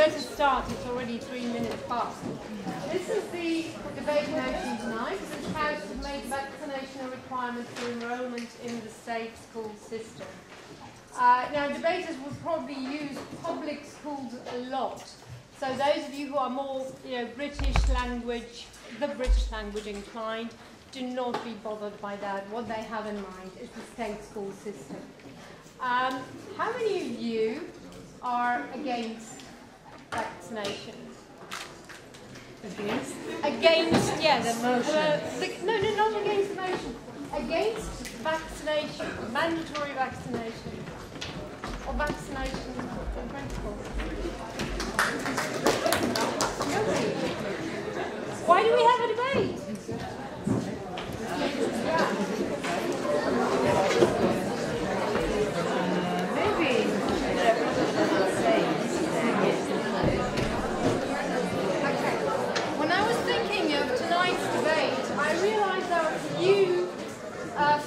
better start. It's already 3 minutes past. This is the debate motion tonight. This is how to make vaccination a requirement for enrolment in the state school system. Now, debaters will probably use public schools a lot. So those of you who are more, British language inclined, do not be bothered by that. What they have in mind is the state school system. How many of you are against vaccination? Against? Against, yes. The motion. No, not against the motion. Against vaccination, mandatory vaccination, or vaccination in principle. Why do we have a debate?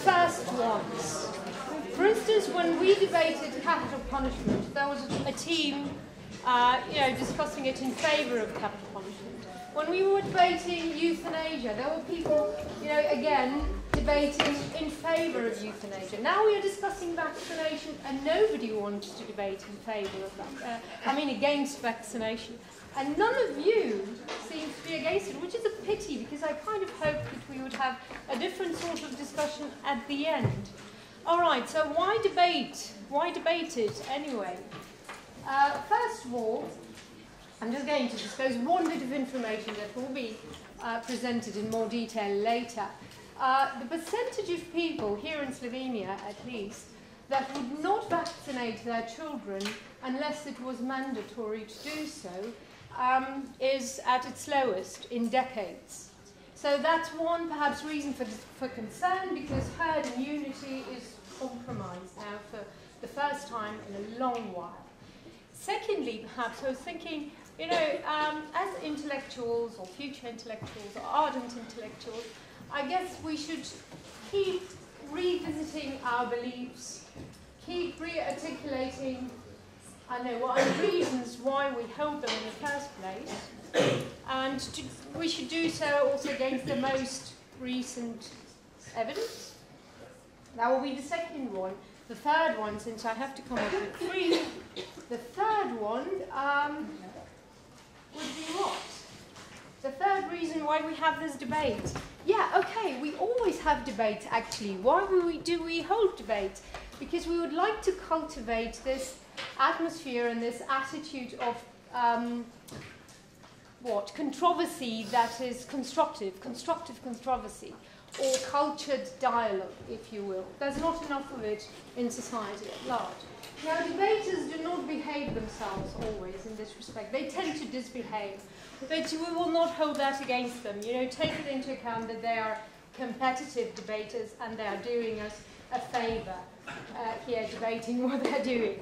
First ones. For instance, when we debated capital punishment, there was a team, discussing it in favour of capital punishment. When we were debating euthanasia, there were people, again, debating in favour of euthanasia. Now we are discussing vaccination, and nobody wants to debate in favour of that. Against vaccination. And none of you seem to be against it, which is a pity, because I kind of hoped that we would have a different sort of discussion at the end. All right, so why debate? Why debate it anyway? First of all, I'm just going to disclose one bit of information that will be presented in more detail later. The percentage of people, here in Slovenia at least, that would not vaccinate their children unless it was mandatory to do so, is at its lowest in decades. So that's one perhaps reason for concern, because herd immunity is compromised now for the first time in a long while. Secondly, perhaps I was thinking, as intellectuals or future intellectuals or ardent intellectuals, I guess we should keep revisiting our beliefs, keep re-articulating reasons why we hold them in the first place, and we should do so also against the most recent evidence. That will be the second one. The third one, since I have to come up with 3, the third one would be what? The third reason why we have this debate. Yeah, okay, we always have debates actually. Why do we hold debates? Because we would like to cultivate this atmosphere and this attitude of controversy that is constructive controversy, or cultured dialogue, if you will. There's not enough of it in society at large. Now, debaters do not behave themselves always in this respect. They tend to disbehave, but we will not hold that against them. Take it into account that they are competitive debaters and they are doing us a favour here debating what they're doing.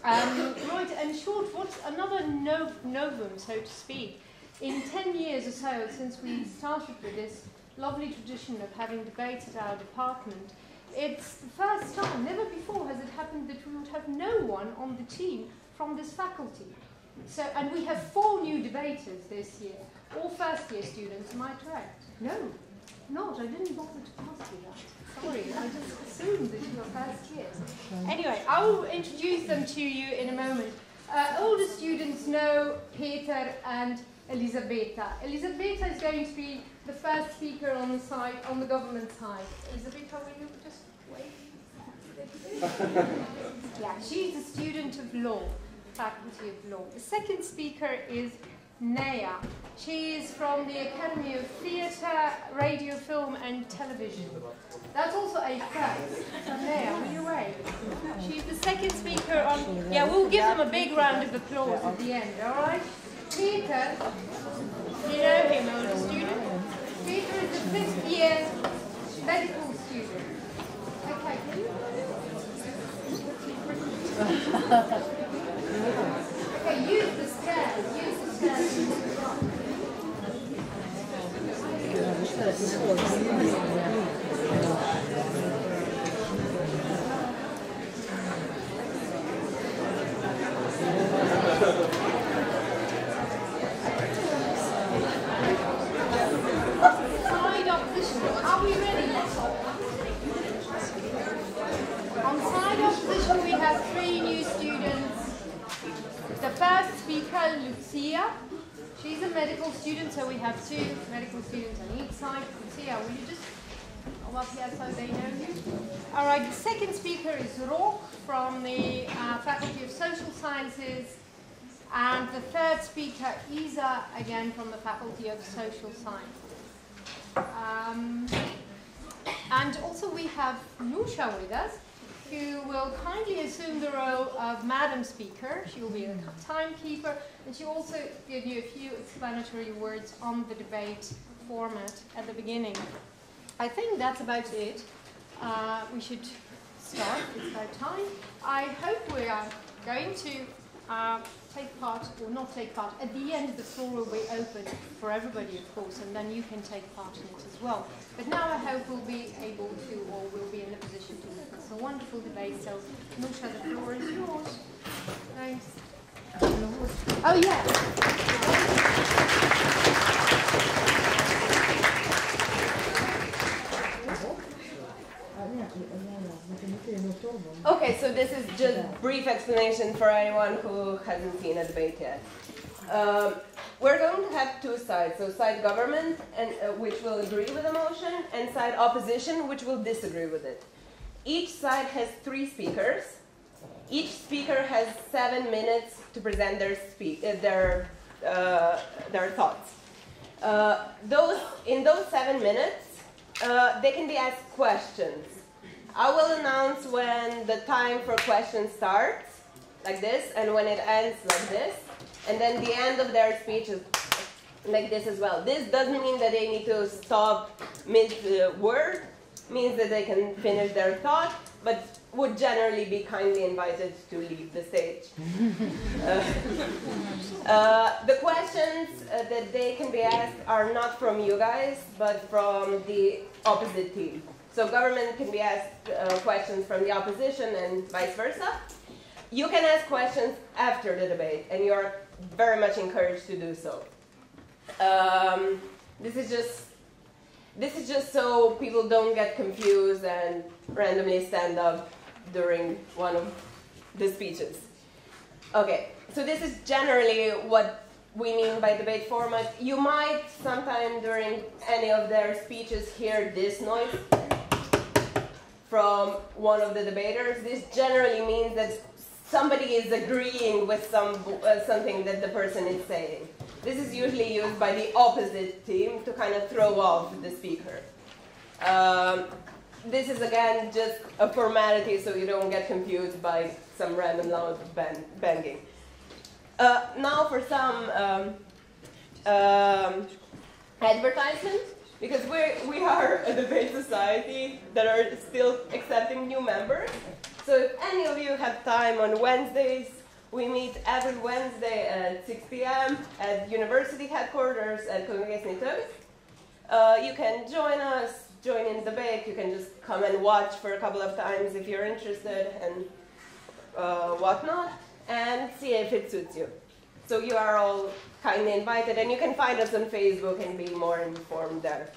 Right, and short, what's another novum, so to speak? In 10 years or so since we started with this lovely tradition of having debates at our department, it's the first time, never before has it happened that we would have no one on the team from this faculty. So, and we have 4 new debaters this year, all first-year students, am I correct? No, not. I didn't bother to ask you that. Sorry, I just assumed that you were first years. Anyway, I will introduce them to you in a moment. All the students know Peter and Elisabetta. Elisabetta is going to be the first speaker on the side, on the government side. Elisabetta, will you just wait? Yeah, she's a student of law, faculty of law. The second speaker is Nea. She is from the Academy of Theatre, Radio, Film and Television. That's also a first. So Nea, will you wait? She's the second speaker on... Yeah, we'll give them a big round of applause at the end, all right? Peter, you know him, older student? Peter is a 5th year medical student. Okay, can you... Okay, use the stairs. Use the stairs. Lucia. She's a medical student, so we have 2 medical students on each side. Lucia, will you just come up here so they know you? All right, the second speaker is Roch from the Faculty of Social Sciences. And the third speaker, Isa, again from the Faculty of Social Sciences. And also we have Nusha with us, who will kindly assume the role of Madam Speaker. She will be a timekeeper, and she will also give you a few explanatory words on the debate format at the beginning. I think that's about it. We should start. It's about time. I hope we are going to take part, or not take part. At the end, the floor will be open for everybody, of course, and then you can take part in it as well. But now I hope we'll be able to, or we'll be in a position to witness a wonderful debate. So, Nusha, the floor is yours. Thanks. Oh, yeah. Okay, so this is just brief explanation for anyone who hasn't seen a debate yet. We're going to have 2 sides, so side government, and which will agree with the motion, and side opposition, which will disagree with it. Each side has 3 speakers. Each speaker has 7 minutes to present their thoughts. In those 7 minutes, they can be asked questions. I will announce when the time for questions starts, like this, and when it ends, like this. And then the end of their speech is like this as well. This doesn't mean that they need to stop mid-word, means that they can finish their thought, but would generally be kindly invited to leave the stage. The questions that they can be asked are not from you guys, but from the opposite team. So government can be asked questions from the opposition and vice versa. You can ask questions after the debate, and you are very much encouraged to do so. This is just so people don't get confused and randomly stand up during one of the speeches. Okay, so this is generally what we mean by debate format. You might sometime during any of their speeches hear this noise from one of the debaters. This generally means that somebody is agreeing with something that the person is saying. This is usually used by the opposite team to kind of throw off the speaker. This is again just a formality so you don't get confused by some random loud banging. Now for some advertisements, because we are a debate society that are still accepting new members. So if any of you have time on Wednesdays, we meet every Wednesday at 6 p.m. at university headquarters at Congregations. You can join us, join in the debate. You can just come and watch for a couple of times if you're interested and whatnot, and see if it suits you. So you are all kindly invited, and you can find us on Facebook and be more informed there.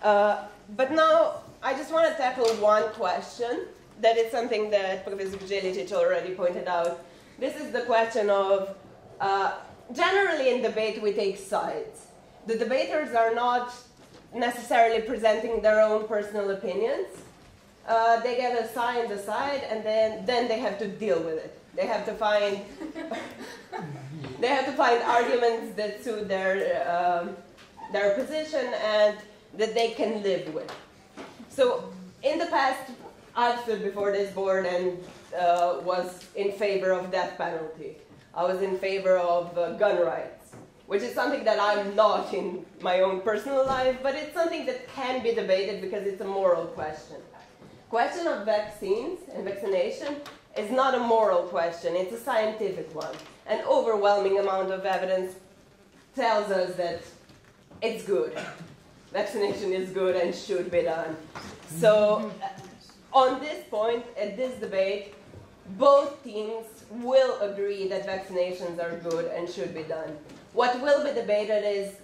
But now I just want to tackle one question. That is something that Professor Bjelicic already pointed out. This is the question of, generally in debate we take sides. The debaters are not necessarily presenting their own personal opinions. They get assigned a side, and then they have to deal with it. They have to find arguments that suit their position and that they can live with. So in the past, I've stood before this board and was in favor of death penalty. I was in favor of gun rights, which is something that I'm not in my own personal life, but it's something that can be debated because it's a moral question. Question of vaccines and vaccination is not a moral question, it's a scientific one. An overwhelming amount of evidence tells us that it's good. Vaccination is good and should be done. So on this point, at this debate, both teams will agree that vaccinations are good and should be done. What will be debated is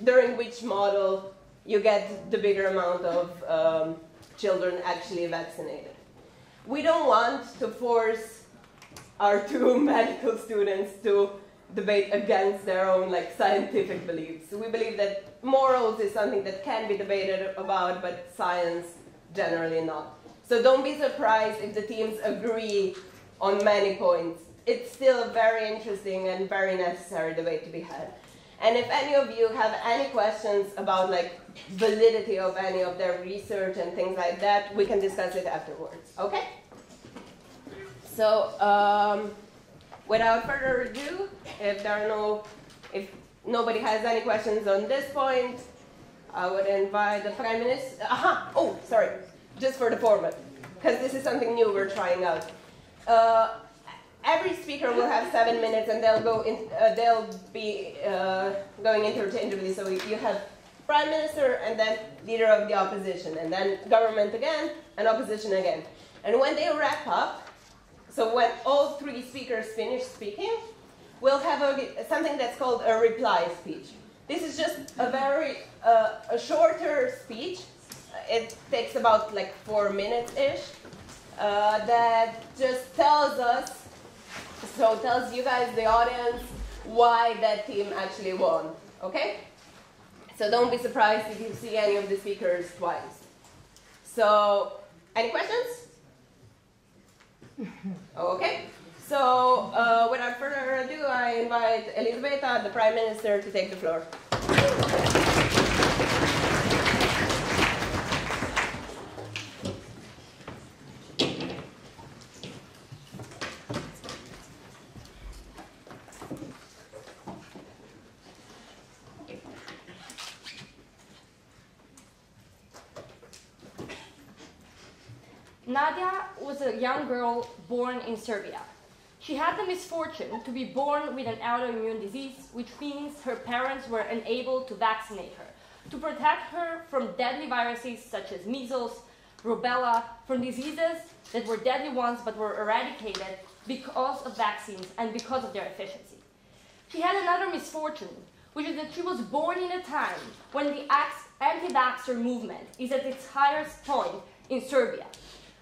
during which model you get the bigger amount of children actually vaccinated. We don't want to force our 2 medical students to debate against their own scientific beliefs. We believe that morals is something that can be debated about, but science generally not. So don't be surprised if the teams agree on many points. It's still a very interesting and very necessary debate to be had. And if any of you have any questions about validity of any of their research and things like that, we can discuss it afterwards. Okay? So without further ado, if nobody has any questions on this point, I would invite the Prime Minister. Oh, sorry, just for the format, because this is something new we're trying out. Every speaker will have 7 minutes, and they'll be going interchangeably. So you have Prime Minister, and then Leader of the Opposition, and then Government again, and Opposition again. And when they wrap up, so when all three speakers finish speaking, we'll have something that's called a reply speech. This is just a shorter speech. It takes about 4 minutes-ish. That just tells you guys, the audience, why that team actually won. Okay? So don't be surprised if you see any of the speakers twice. So, any questions? Okay. So, without further ado, I invite Elisabetta, the Prime Minister, to take the floor. Nadia was a young girl born in Serbia. She had the misfortune to be born with an autoimmune disease, which means her parents were unable to vaccinate her, to protect her from deadly viruses such as measles, rubella, from diseases that were deadly ones but were eradicated because of vaccines and because of their efficiency. She had another misfortune, which is that she was born in a time when the anti-vaxxer movement is at its highest point in Serbia,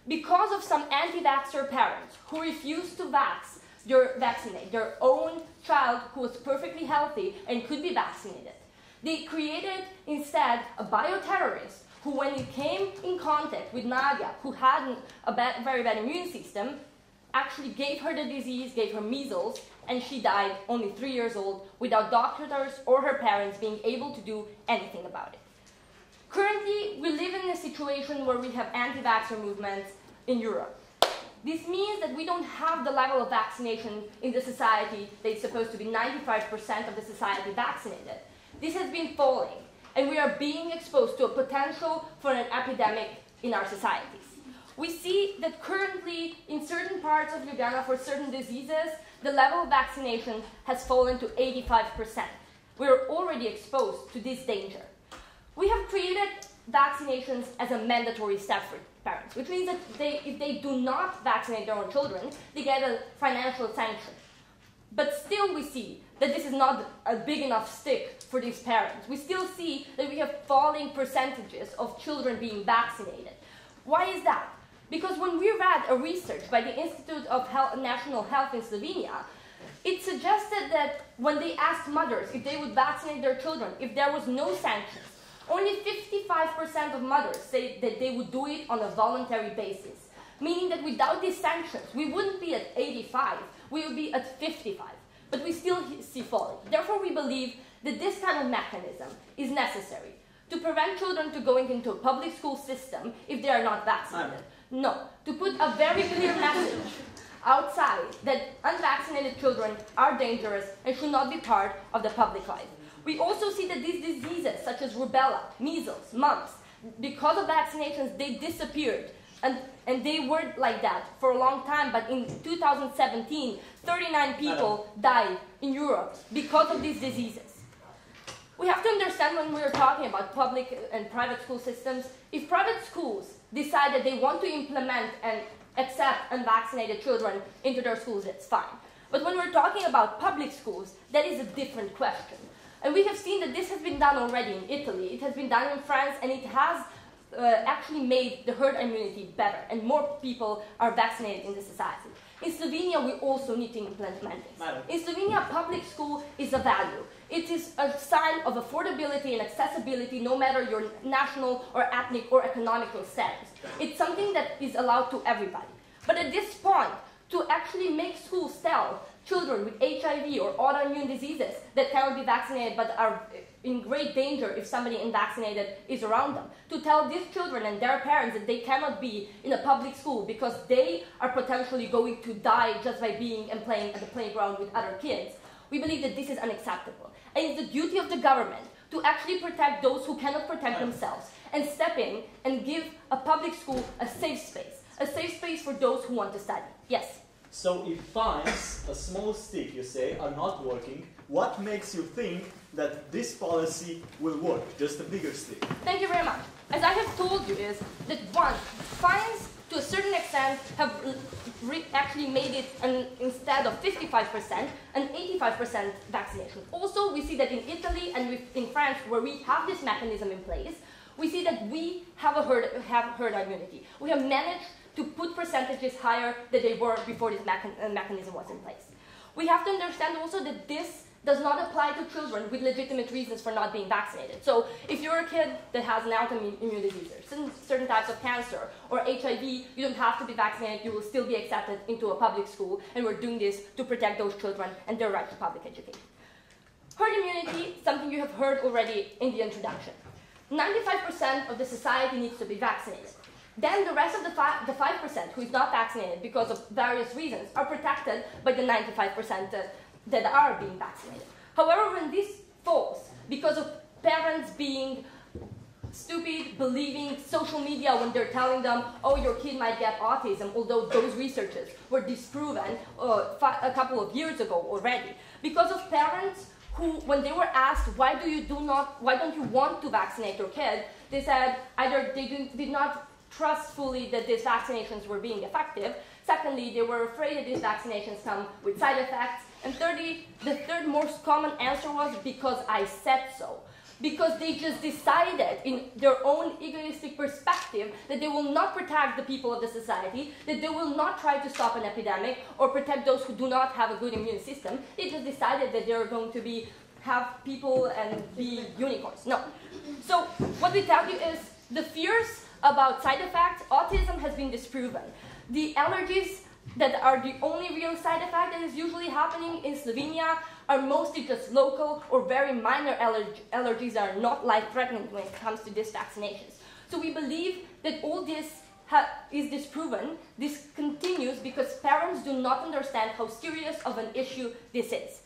because of some anti-vaxxer parents who refused to vaccinate their own child who was perfectly healthy and could be vaccinated. They created instead a bioterrorist who, when he came in contact with Nadia, who had a very bad immune system, actually gave her the disease, gave her measles, and she died only 3 years old without doctors or her parents being able to do anything about it. Currently, we live in a situation where we have anti-vaxxer movements in Europe. This means that we don't have the level of vaccination in the society that's supposed to be 95% of the society vaccinated. This has been falling, and we are being exposed to a potential for an epidemic in our societies. We see that currently, in certain parts of Ljubljana, for certain diseases, the level of vaccination has fallen to 85%. We're already exposed to this danger. We have created vaccinations as a mandatory step for parents, which means that if they do not vaccinate their own children, they get a financial sanction. But still we see that this is not a big enough stick for these parents. We still see that we have falling percentages of children being vaccinated. Why is that? Because when we read a research by the Institute of National Health in Slovenia, it suggested that when they asked mothers if they would vaccinate their children, if there was no sanctions, only 55% of mothers say that they would do it on a voluntary basis, meaning that without these sanctions, we wouldn't be at 85, we would be at 55, but we still see falling. Therefore, we believe that this kind of mechanism is necessary to prevent children from going into a public school system if they are not vaccinated. No, to put a very clear message outside that unvaccinated children are dangerous and should not be part of the public life. We also see that these diseases, such as rubella, measles, mumps, because of vaccinations, they disappeared. And they weren't like that for a long time, but in 2017, 39 people died in Europe because of these diseases. We have to understand when we're talking about public and private school systems, if private schools decide that they want to implement and accept unvaccinated children into their schools, that's fine. But when we're talking about public schools, that is a different question. And we have seen that this has been done already in Italy, it has been done in France, and it has actually made the herd immunity better, and more people are vaccinated in the society. In Slovenia, we also need to implement this. In Slovenia, public school is a value. It is a sign of affordability and accessibility, no matter your national or ethnic or economical status. It's something that is allowed to everybody. But at this point, to actually make schools tell children with HIV or autoimmune diseases that cannot be vaccinated but are in great danger if somebody unvaccinated is around them, to tell these children and their parents that they cannot be in a public school because they are potentially going to die just by being and playing at the playground with other kids, we believe that this is unacceptable. And it's the duty of the government to actually protect those who cannot protect themselves and step in and give a public school a safe space for those who want to study. Yes? So if fines, a small stick, you say, are not working, what makes you think that this policy will work, just a bigger stick? Thank you very much. As I have told you is that one, fines to a certain extent have actually made it instead of 55%, an 85% vaccination. Also, we see that in Italy and in France, where we have this mechanism in place, we see that we have herd immunity. We have managed to put percentages higher than they were before this mechanism was in place. We have to understand also that this does not apply to children with legitimate reasons for not being vaccinated. So if you're a kid that has an autoimmune disease or certain types of cancer or HIV, you don't have to be vaccinated, you will still be accepted into a public school, and we're doing this to protect those children and their right to public education. Herd immunity, something you have heard already in the introduction. 95% of the society needs to be vaccinated. Then the rest of the 5% who is not vaccinated because of various reasons are protected by the 95% that are being vaccinated. However, when this falls because of parents being stupid, believing social media when they're telling them, oh, your kid might get autism, although those researches were disproven a couple of years ago already. Because of parents who, when they were asked, why don't you want to vaccinate your kid, they said either they did not trust fully that these vaccinations were being effective. Secondly, they were afraid that these vaccinations come with side effects. And thirdly, the third most common answer was because I said so. Because they just decided in their own egoistic perspective that they will not protect the people of the society, that they will not try to stop an epidemic or protect those who do not have a good immune system. They just decided that they're going to have people and be unicorns. No. So what we tell you is the fears about side effects, autism has been disproven. The allergies that are the only real side effect that is usually happening in Slovenia are mostly just local or very minor allergies that are not life-threatening when it comes to these vaccinations. So we believe that all this is disproven. This continues because parents do not understand how serious of an issue this is.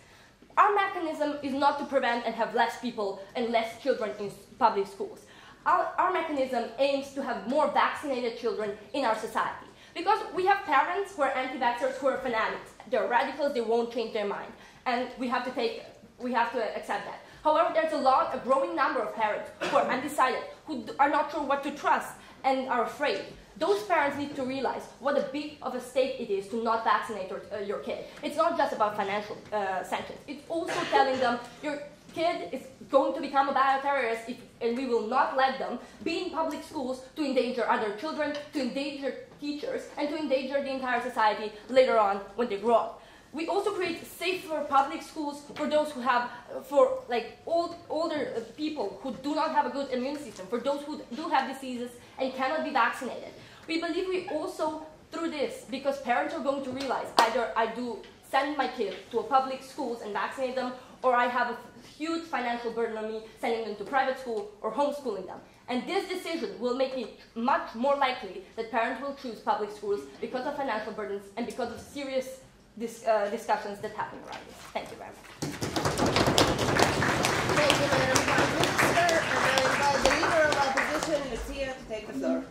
Our mechanism is not to prevent and have less people and less children in public schools. Our mechanism aims to have more vaccinated children in our society. Because we have parents who are anti-vaxxers, who are fanatics. They're radicals, they won't change their mind. And we have to accept that. However, there's a growing number of parents who are undecided, who are not sure what to trust and are afraid. Those parents need to realize what a big of a stake it is to not vaccinate your kid. It's not just about financial sanctions. It's also telling them your kid is going to become a bioterrorist and we will not let them be in public schools to endanger other children, to endanger teachers, and to endanger the entire society later on when they grow up. We also create safer public schools for those who have, for like older people who do not have a good immune system, for those who do have diseases and cannot be vaccinated. We believe we also, through this, because parents are going to realize either I do send my kid to a public schools and vaccinate them, or I have a huge financial burden on me sending them to private school or homeschooling them. And this decision will make it much more likely that parents will choose public schools because of financial burdens and because of serious discussions that happen around this. Thank you very much. Thank you, Madam Prime Minister. And I invite the Leader of Opposition, Lucia, to take the floor.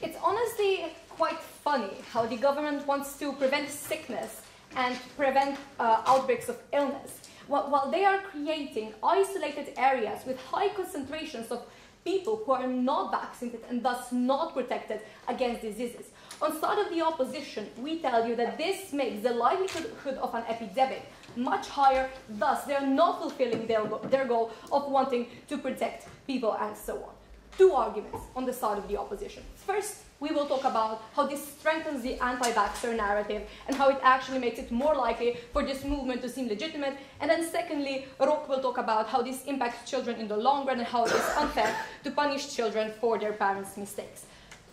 It's honestly quite funny how the government wants to prevent sickness and prevent outbreaks of illness, while they are creating isolated areas with high concentrations of people who are not vaccinated and thus not protected against diseases. On the side of the opposition, we tell you that this makes the likelihood of an epidemic much higher, thus they are not fulfilling their goal of wanting to protect people and so on. Two arguments on the side of the opposition. First, we will talk about how this strengthens the anti-vaxxer narrative and how it actually makes it more likely for this movement to seem legitimate. And then secondly, Rok will talk about how this impacts children in the long run and how it is unfair to punish children for their parents' mistakes.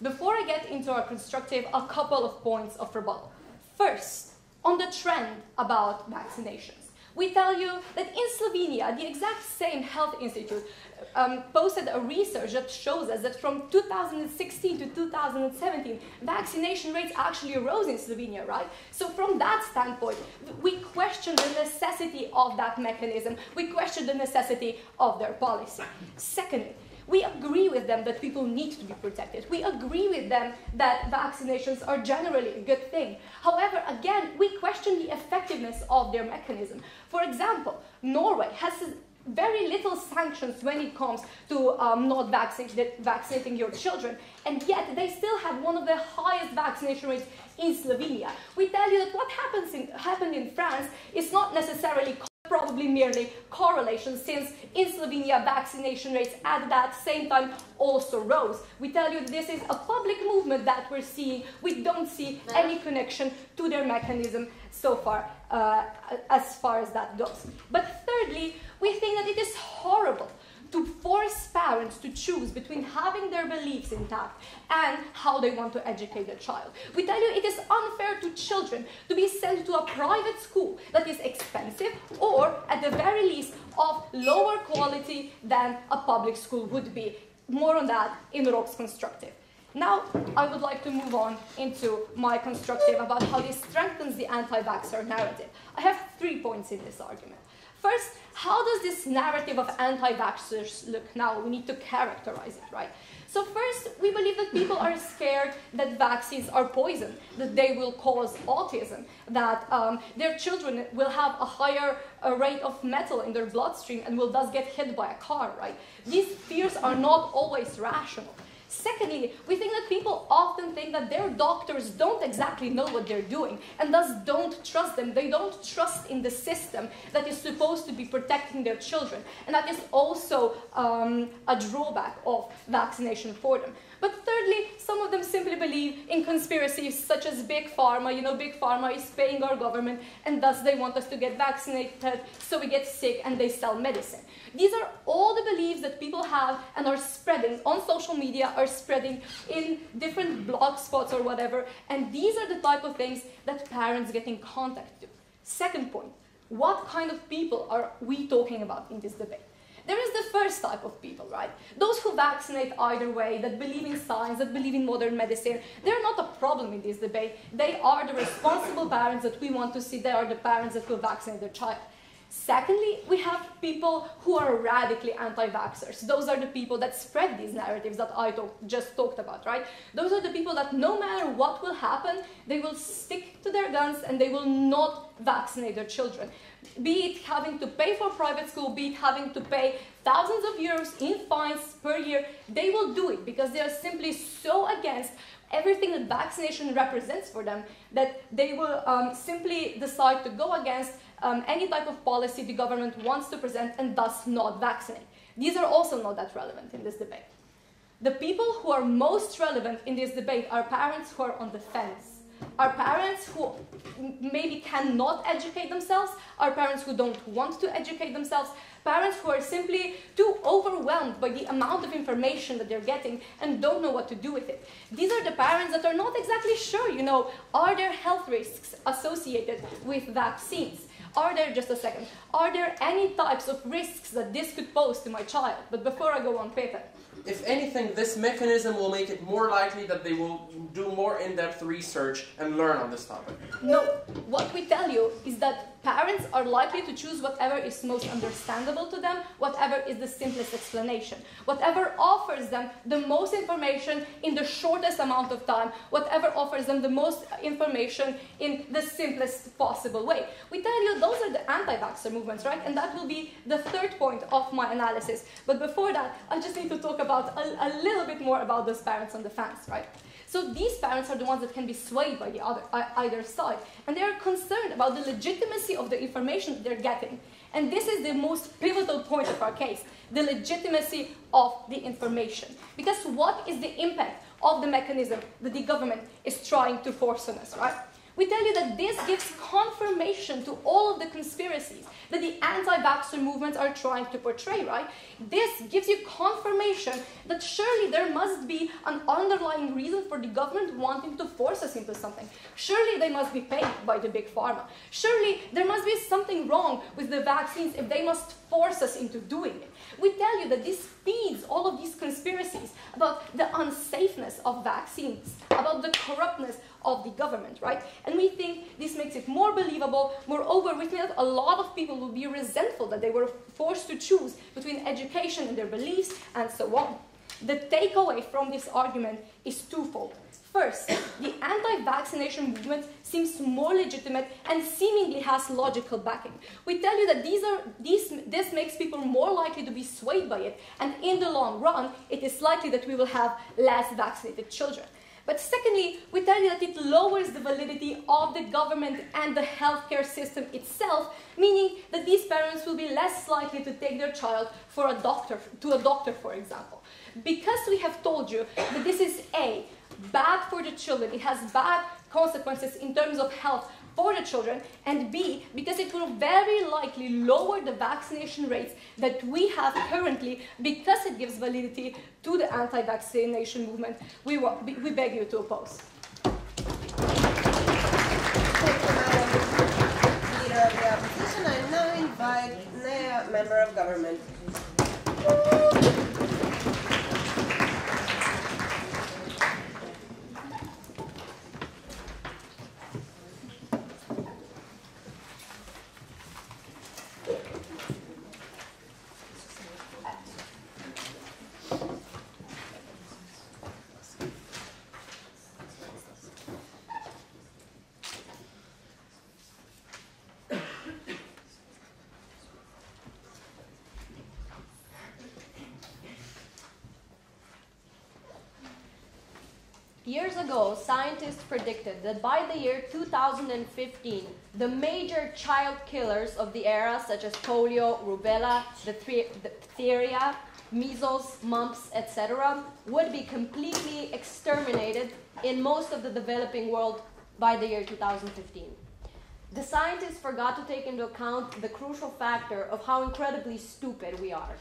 Before I get into our constructive, a couple of points of rebuttal. First, on the trend about vaccinations. We tell you that in Slovenia, the exact same health institute posted a research that shows us that from 2016 to 2017, vaccination rates actually rose in Slovenia, right? So from that standpoint, we question the necessity of that mechanism. We question the necessity of their policy. Secondly, we agree with them that people need to be protected. We agree with them that vaccinations are generally a good thing. However, again, we question the effectiveness of their mechanism. For example, Norway has very little sanctions when it comes to not vaccinating your children, and yet they still have one of the highest vaccination rates in Slovenia. We tell you that what happened in France is not necessarily probably merely correlation, since in Slovenia vaccination rates at that same time also rose. We tell you this is a public movement that we're seeing. We don't see any connection to their mechanism so far as that goes. But thirdly, we think that it is horrible to force parents to choose between having their beliefs intact and how they want to educate their child. We tell you it is unfair to children to be sent to a private school that is expensive or, at the very least, of lower quality than a public school would be. More on that in Rok's constructive. Now, I would like to move on into my constructive about how this strengthens the anti-vaxxer narrative. I have 3 points in this argument. First, how does this narrative of anti-vaxxers look now? We need to characterize it, right? So first, we believe that people are scared that vaccines are poison, that they will cause autism, that their children will have a higher rate of metal in their bloodstream and will thus get hit by a car, right? These fears are not always rational. Secondly, we think that people often think that their doctors don't exactly know what they're doing and thus don't trust them. They don't trust in the system that is supposed to be protecting their children. And that is also a drawback of vaccination for them. But thirdly, some of them simply believe in conspiracies such as Big Pharma. You know, Big Pharma is paying our government and thus they want us to get vaccinated so we get sick and they sell medicine. These are all the beliefs that people have and are spreading on social media, are spreading in different blog spots or whatever. And these are the type of things that parents get in contact with. Second point, what kind of people are we talking about in this debate? There is the first type of people, right? Those who vaccinate either way, that believe in science, that believe in modern medicine. They're not a problem in this debate. They are the responsible parents that we want to see. They are the parents that will vaccinate their child. Secondly, we have people who are radically anti-vaxxers. Those are the people that spread these narratives that I just talked about, right? Those are the people that no matter what will happen, they will stick to their guns and they will not vaccinate their children. Be it having to pay for private school, be it having to pay thousands of euros in fines per year, they will do it because they are simply so against everything that vaccination represents for them that they will simply decide to go against any type of policy the government wants to present and thus not vaccinate. These are also not that relevant in this debate. The people who are most relevant in this debate are parents who are on the fence. Are parents who maybe cannot educate themselves, are parents who don't want to educate themselves, parents who are simply too overwhelmed by the amount of information that they're getting and don't know what to do with it. These are the parents that are not exactly sure, you know, are there health risks associated with vaccines? Are there any types of risks that this could pose to my child? But before I go on, Peter. If anything, this mechanism will make it more likely that they will do more in-depth research and learn on this topic. No, what we tell you is that Parents are likely to choose whatever is most understandable to them, whatever is the simplest explanation, whatever offers them the most information in the shortest amount of time, whatever offers them the most information in the simplest possible way. We tell you those are the anti-vaxxer movements, right? And that will be the third point of my analysis. But before that, I just need to talk about a little bit more about those parents on the fence, right? So these parents are the ones that can be swayed by the either side, and they are concerned about the legitimacy of the information that they're getting. And this is the most pivotal point of our case, the legitimacy of the information. Because what is the impact of the mechanism that the government is trying to force on us, right? We tell you that this gives confirmation to all of the conspiracies that the anti-vaxxer movements are trying to portray, right? This gives you confirmation that surely there must be an underlying reason for the government wanting to force us into something. Surely they must be paid by the big pharma. Surely there must be something wrong with the vaccines if they must force us into doing it. We tell you that this feeds all of these conspiracies about the unsafeness of vaccines, about the corruptness of the government, right? And we think this makes it more believable. Moreover, we think that a lot of people will be resentful that they were forced to choose between education and their beliefs and so on. The takeaway from this argument is twofold. First, the anti-vaccination movement seems more legitimate and seemingly has logical backing. We tell you that this makes people more likely to be swayed by it, and in the long run, it is likely that we will have less vaccinated children. But secondly, we tell you that it lowers the validity of the government and the healthcare system itself, meaning that these parents will be less likely to take their child to a doctor, for example. Because we have told you that this is A, bad for the children, it has bad consequences in terms of health for the children, and B, because it will very likely lower the vaccination rates that we have currently because it gives validity to the anti-vaccination movement, we beg you to oppose. Thank you, Madam Leader of the Opposition. I now invite Nea, Member of Government. Years ago, scientists predicted that by the year 2015, the major child killers of the era, such as polio, rubella, diphtheria, measles, mumps, etc., would be completely exterminated in most of the developing world by the year 2015. The scientists forgot to take into account the crucial factor of how incredibly stupid we are.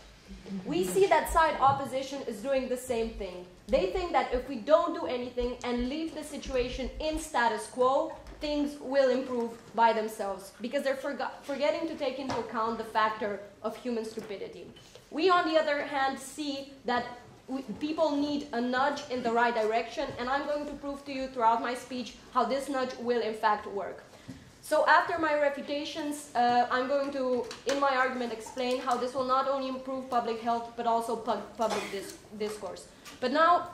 We see that side opposition is doing the same thing. They think that if we don't do anything and leave the situation in status quo, things will improve by themselves because they're forgetting to take into account the factor of human stupidity. We, on the other hand, see that people need a nudge in the right direction, and I'm going to prove to you throughout my speech how this nudge will in fact work. So after my refutations, I'm going to, in my argument, explain how this will not only improve public health, but also public discourse. But now,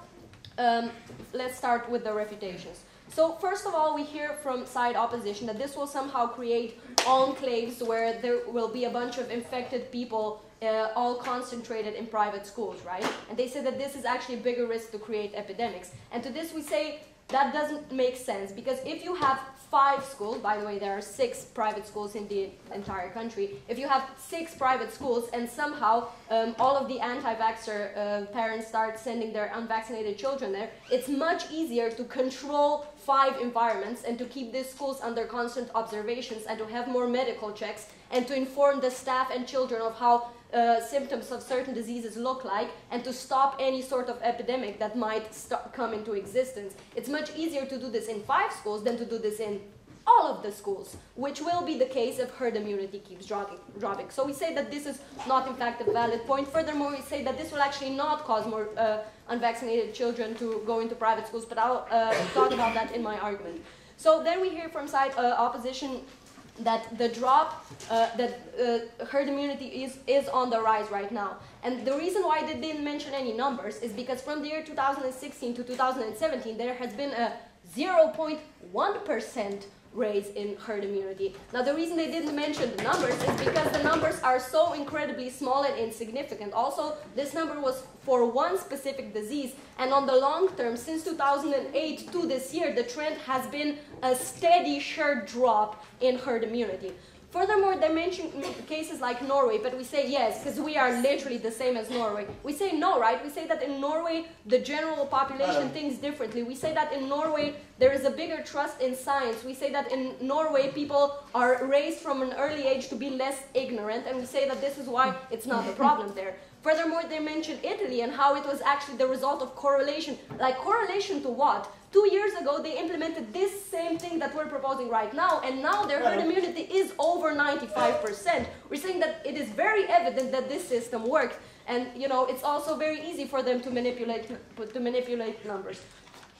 let's start with the refutations. So first of all, we hear from side opposition that this will somehow create enclaves where there will be a bunch of infected people all concentrated in private schools, right? And they say that this is actually a bigger risk to create epidemics. And to this we say that doesn't make sense, because if you have 5 schools, by the way, there are 6 private schools in the entire country. If you have 6 private schools and somehow all of the anti-vaxxer parents start sending their unvaccinated children there, it's much easier to control 5 environments and to keep these schools under constant observations and to have more medical checks and to inform the staff and children of how symptoms of certain diseases look like and to stop any sort of epidemic that might come into existence. It's much easier to do this in 5 schools than to do this in all of the schools, which will be the case if herd immunity keeps dropping. So we say that this is not in fact a valid point. Furthermore, we say that this will actually not cause more unvaccinated children to go into private schools, but I'll talk about that in my argument. So then we hear from side opposition that the drop, herd immunity is on the rise right now. And the reason why they didn't mention any numbers is because from the year 2016 to 2017, there has been a 0.1% raise in herd immunity. Now, the reason they didn't mention the numbers is because the numbers are so incredibly small and insignificant. Also, this number was for one specific disease, and on the long term, since 2008 to this year, the trend has been a steady sure drop in herd immunity. Furthermore, they mention cases like Norway, but we say yes, because we are literally the same as Norway. We say no, right? We say that in Norway, the general population thinks differently. We say that in Norway, there is a bigger trust in science. We say that in Norway, people are raised from an early age to be less ignorant, and we say that this is why it's not a problem there. Furthermore, they mentioned Italy and how it was actually the result of correlation. Like, correlation to what? 2 years ago, they implemented this same thing that we're proposing right now, and now their herd immunity is over 95%. We're saying that it is very evident that this system works, and you know, it's also very easy for them to manipulate numbers.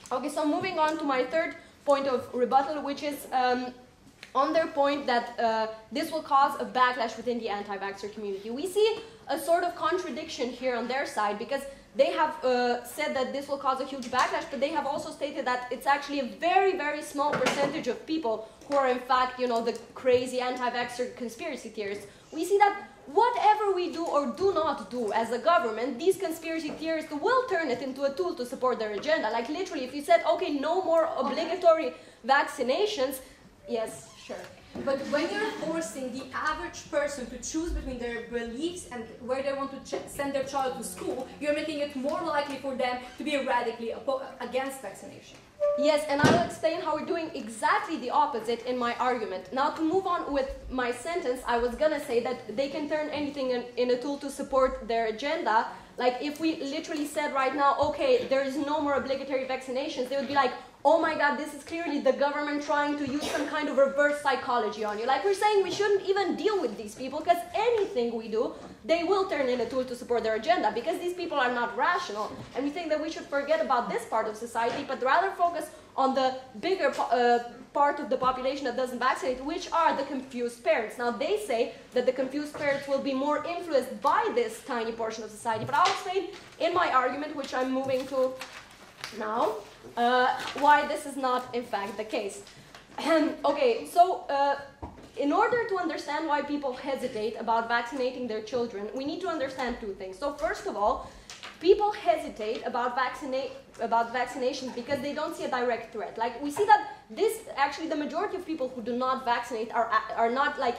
Okay, so moving on to my third point of rebuttal, which is on their point that this will cause a backlash within the anti-vaxxer community. We see a sort of contradiction here on their side, because they have said that this will cause a huge backlash, but they have also stated that it's actually a very, very small percentage of people who are in fact, you know, the crazy anti-vaxxer conspiracy theorists. We see that whatever we do or do not do as a government, these conspiracy theorists will turn it into a tool to support their agenda. Like, literally, if you said, okay, no more obligatory vaccinations, yes, sure. But when you're forcing the average person to choose between their beliefs and where they want to send their child to school, you're making it more likely for them to be radically against vaccination. Yes, and I will explain how we're doing exactly the opposite in my argument. Now, to move on with my sentence, I was gonna say that they can turn anything in a tool to support their agenda. Like, if we literally said right now, okay, there is no more obligatory vaccinations, they would be like, oh my god, this is clearly the government trying to use some kind of reverse psychology on you. Like, we're saying we shouldn't even deal with these people, because anything we do, they will turn in a tool to support their agenda, because these people are not rational. And we think that we should forget about this part of society, but rather focus on the bigger part of the population that doesn't vaccinate, which are the confused parents. Now, they say that the confused parents will be more influenced by this tiny portion of society, but I'll explain in my argument, which I'm moving to now, why this is not in fact the case. Okay, so in order to understand why people hesitate about vaccinating their children, we need to understand two things. So first of all, people hesitate about vaccinations because they don't see a direct threat. Like, we see that this, actually the majority of people who do not vaccinate are not like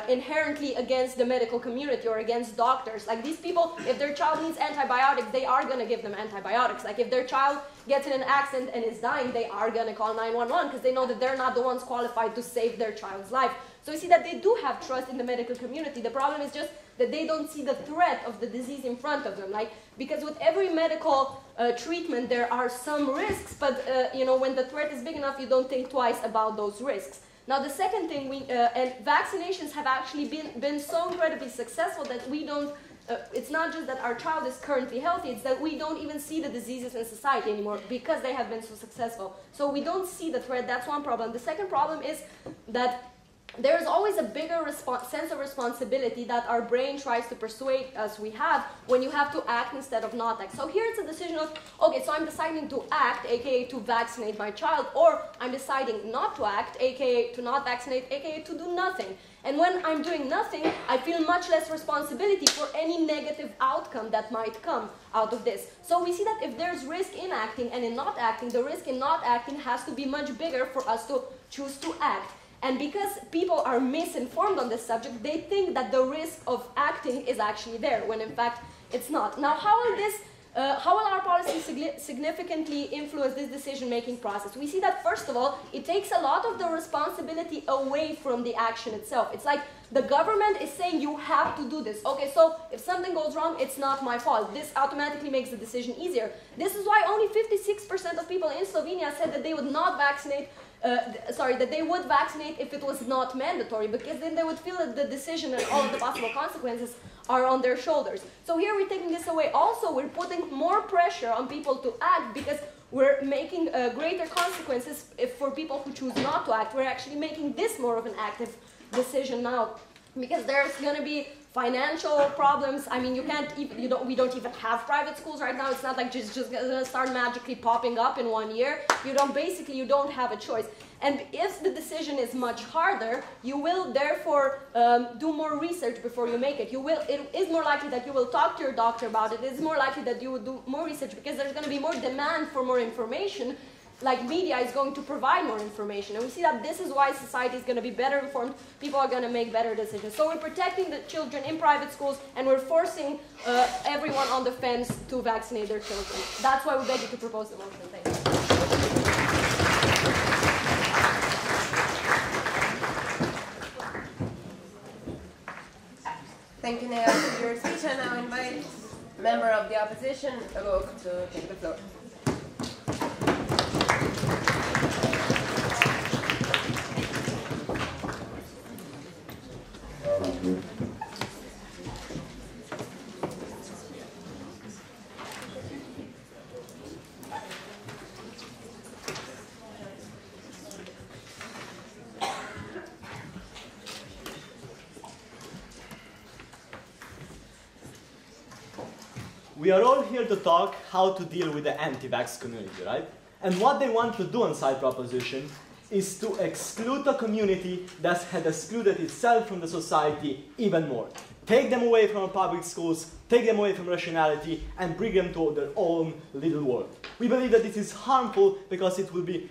inherently against the medical community or against doctors. Like, these people, if their child needs antibiotics, they are going to give them antibiotics. Like, if their child gets in an accident and is dying, they are going to call 911 because they know that they're not the ones qualified to save their child's life. So you see that they do have trust in the medical community. The problem is just that they don't see the threat of the disease in front of them. Like, because with every medical treatment, there are some risks, but you know, when the threat is big enough, you don't think twice about those risks. Now, the second thing, and vaccinations have actually been so incredibly successful that we don't, it's not just that our child is currently healthy, it's that we don't even see the diseases in society anymore because they have been so successful. So we don't see the threat, that's one problem. The second problem is that there's always a bigger sense of responsibility that our brain tries to persuade us we have when you have to act instead of not act. So here it's a decision of, okay, so I'm deciding to act, aka to vaccinate my child, or I'm deciding not to act, aka to not vaccinate, aka to do nothing. And when I'm doing nothing, I feel much less responsibility for any negative outcome that might come out of this. So we see that if there's risk in acting and in not acting, the risk in not acting has to be much bigger for us to choose to act. And because people are misinformed on this subject, they think that the risk of acting is actually there, when in fact it's not. Now, how will our policy significantly influence this decision-making process? We see that, first of all, it takes a lot of the responsibility away from the action itself. It's like the government is saying you have to do this. Okay, so if something goes wrong, it's not my fault. This automatically makes the decision easier. This is why only 56% of people in Slovenia said that they would not vaccinate that they would vaccinate if it was not mandatory, because then they would feel that the decision and all of the possible consequences are on their shoulders. So here we're taking this away. Also, we're putting more pressure on people to act because we're making greater consequences for people who choose not to act. We're actually making this more of an active decision now, because there's going to be financial problems. I mean, we don't even have private schools right now. It's not like just going to start magically popping up in 1 year. You don't have a choice. And if the decision is much harder, you will therefore do more research before you make it. It is more likely that you will talk to your doctor about it. It is more likely that you will do more research, because there's going to be more demand for more information. Like media is going to provide more information. And we see that this is why society is going to be better informed. People are going to make better decisions. So we're protecting the children in private schools, and we're forcing everyone on the fence to vaccinate their children. That's why we beg you to propose the motion. Thank you. Thank you, Nea, for your speech. I now invite a member of the opposition, Otrok, to take the floor. We are all here to talk how to deal with the anti-vax community, right? And what they want to do on side proposition is to exclude a community that had excluded itself from the society even more. Take them away from our public schools, take them away from rationality, and bring them to their own little world. We believe that this is harmful because it will be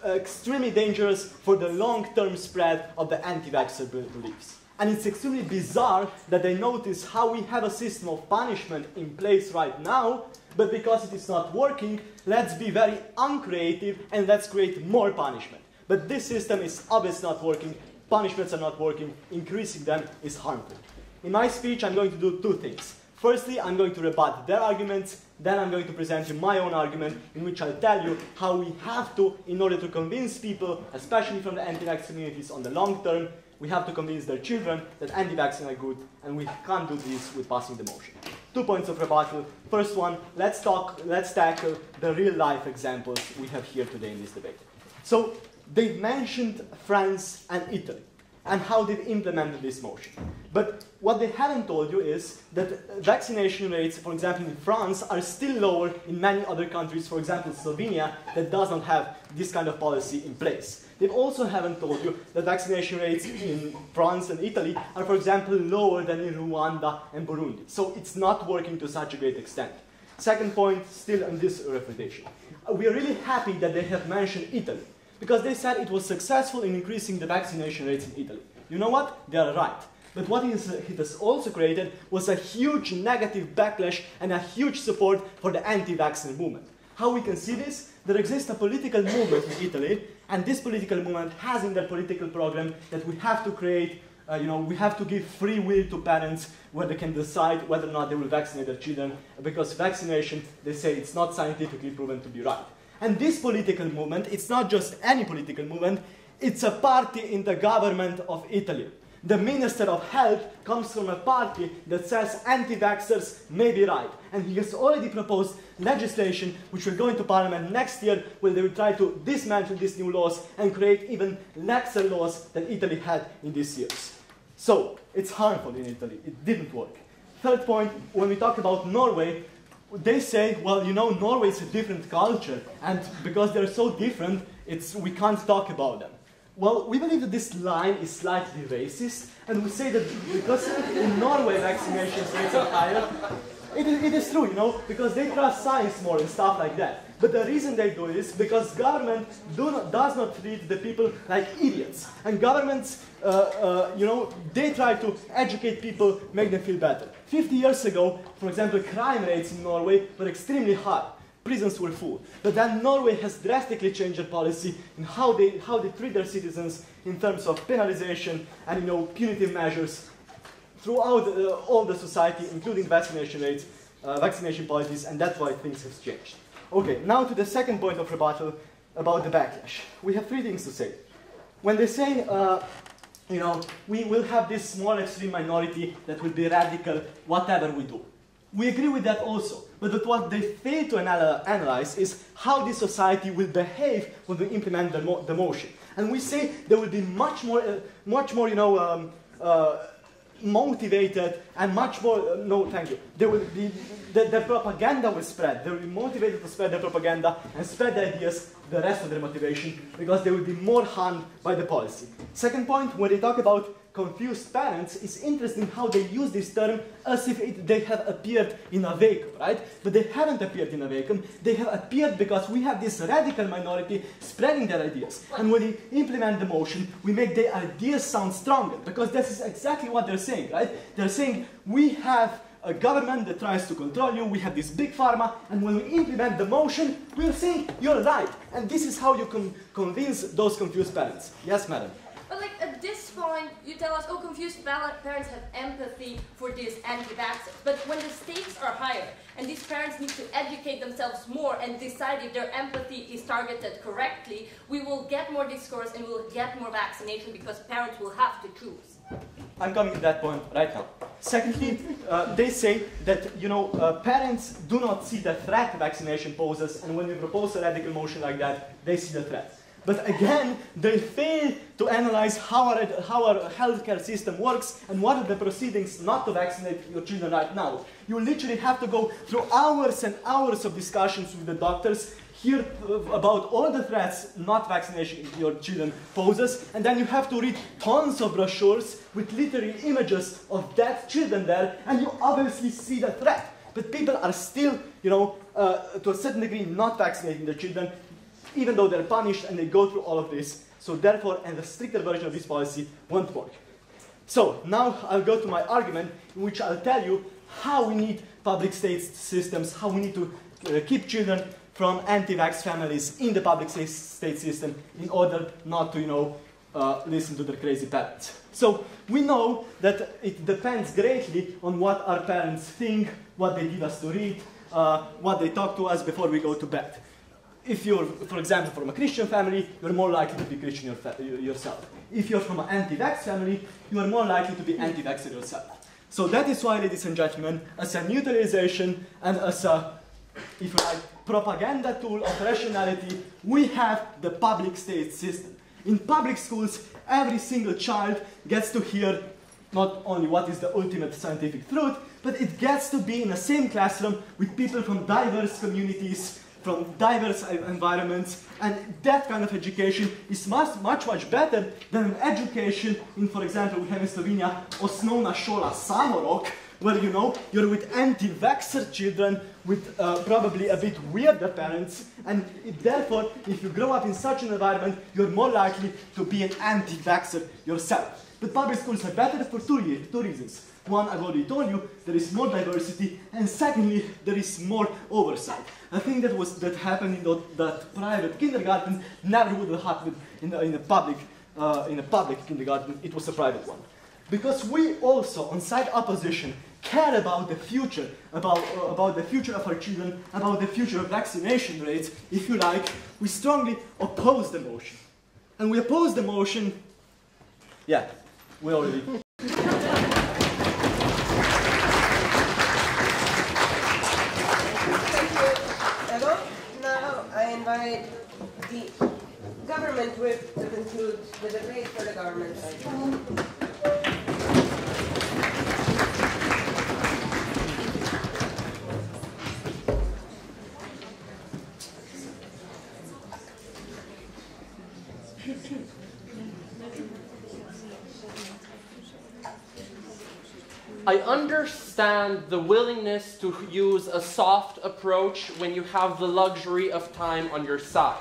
extremely dangerous for the long-term spread of the anti-vaxxer beliefs. And it's extremely bizarre that they notice how we have a system of punishment in place right now, but because it is not working, let's be very uncreative and let's create more punishment. But this system is obviously not working, punishments are not working, increasing them is harmful. In my speech, I'm going to do two things. Firstly, I'm going to rebut their arguments, then I'm going to present you my own argument, in which I'll tell you how we have to, in order to convince people, especially from the anti-vax communities on the long term, we have to convince their children that anti-vaccine are good, and we can't do this with passing the motion. 2 points of rebuttal. First one, let's tackle the real-life examples we have here today in this debate. So, they mentioned France and Italy, and how they've implemented this motion. But what they haven't told you is that vaccination rates, for example, in France, are still lower in many other countries, for example, Slovenia, that does not have this kind of policy in place. They also haven't told you that vaccination rates in France and Italy are, for example, lower than in Rwanda and Burundi. So it's not working to such a great extent. Second point, still on this refutation. We are really happy that they have mentioned Italy, because they said it was successful in increasing the vaccination rates in Italy. You know what? They are right. But what it has also created was a huge negative backlash and a huge support for the anti-vaccine movement. How we can see this? There exists a political movement in Italy, and this political movement has in their political program that we have to create, we have to give free will to parents where they can decide whether or not they will vaccinate their children, because vaccination, they say, it's not scientifically proven to be right. And this political movement, it's not just any political movement, it's a party in the government of Italy. The Minister of Health comes from a party that says anti-vaxxers may be right. And he has already proposed legislation which will go into Parliament next year, where they will try to dismantle these new laws and create even laxer laws than Italy had in these years. So, it's harmful in Italy. It didn't work. Third point, when we talk about Norway, they say, well, Norway is a different culture, and because they're so different, we can't talk about them. Well, we believe that this line is slightly racist, and we say that because in Norway vaccination rates are higher, it is true, because they trust science more and stuff like that. But the reason they do it is because government does not treat the people like idiots. And governments, they try to educate people, make them feel better. 50 years ago, for example, crime rates in Norway were extremely high. Prisons were full. But then Norway has drastically changed their policy in how they treat their citizens in terms of penalization and punitive measures throughout all the society, including vaccination rates, vaccination policies, and that's why things have changed. Okay, now to the second point of rebuttal about the backlash. We have three things to say. When they say, we will have this small extreme minority that will be radical, whatever we do. We agree with that also. But what they fail to analyze is how this society will behave when we implement the motion. And we say they will be much more motivated and much more, no thank you, they will be, the propaganda will spread. They will be motivated to spread their propaganda and spread the ideas, the rest of their motivation, because they will be more harmed by the policy. Second point, when they talk about confused parents, it's interesting how they use this term as if they have appeared in a vacuum, right? But they haven't appeared in a vacuum. They have appeared because we have this radical minority spreading their ideas. And when we implement the motion, we make their ideas sound stronger, because this is exactly what they're saying, right? They're saying, we have a government that tries to control you, we have this big pharma, and when we implement the motion, we're saying, you're right. And this is how you can convince those confused parents. Yes, madam? But like at this point, you tell us, oh, confused parents have empathy for these anti-vaxxers. But when the stakes are higher, and these parents need to educate themselves more and decide if their empathy is targeted correctly, we will get more discourse and we will get more vaccination because parents will have to choose. I'm coming to that point right now. Secondly, they say that, parents do not see the threat vaccination poses, and when we propose a radical motion like that, they see the threat. But again, they fail to analyze how our healthcare system works and what are the proceedings not to vaccinate your children right now. You literally have to go through hours and hours of discussions with the doctors, hear about all the threats not vaccination your children poses, and then you have to read tons of brochures with literary images of dead children there, and you obviously see the threat. But people are still, to a certain degree, not vaccinating their children, even though they're punished and they go through all of this. So therefore, and the stricter version of this policy won't work. So now I'll go to my argument, in which I'll tell you how we need public state systems, how we need to keep children from anti-vax families in the public state system in order not to, listen to their crazy parents. So we know that it depends greatly on what our parents think, what they give us to read, what they talk to us before we go to bed. If you're, for example, from a Christian family, you're more likely to be Christian yourself. If you're from an anti-vax family, you are more likely to be anti-vaxxer yourself. So that is why, ladies and gentlemen, as a neutralization and as a, if you like, propaganda tool of rationality, we have the public state system. In public schools, every single child gets to hear not only what is the ultimate scientific truth, but it gets to be in the same classroom with people from diverse communities, from diverse environments, and that kind of education is much better than an education in, for example, we have in Slovenia, Osnovna šola Samorok, where you're with anti-vaxxer children with probably a bit weirder parents, and therefore, if you grow up in such an environment, you're more likely to be an anti-vaxxer yourself. But public schools are better for two reasons. One, I've already told you, there is more diversity, and secondly, there is more oversight. A thing that happened in that private kindergarten never would have happened in a public kindergarten. It was a private one. Because we also, on side opposition, care about the future, about the future of our children, about the future of vaccination rates, if you like, we strongly oppose the motion. And we oppose the motion, yeah, we already... I invite the government whip to conclude the debate for the government side. I understand the willingness to use a soft approach when you have the luxury of time on your side.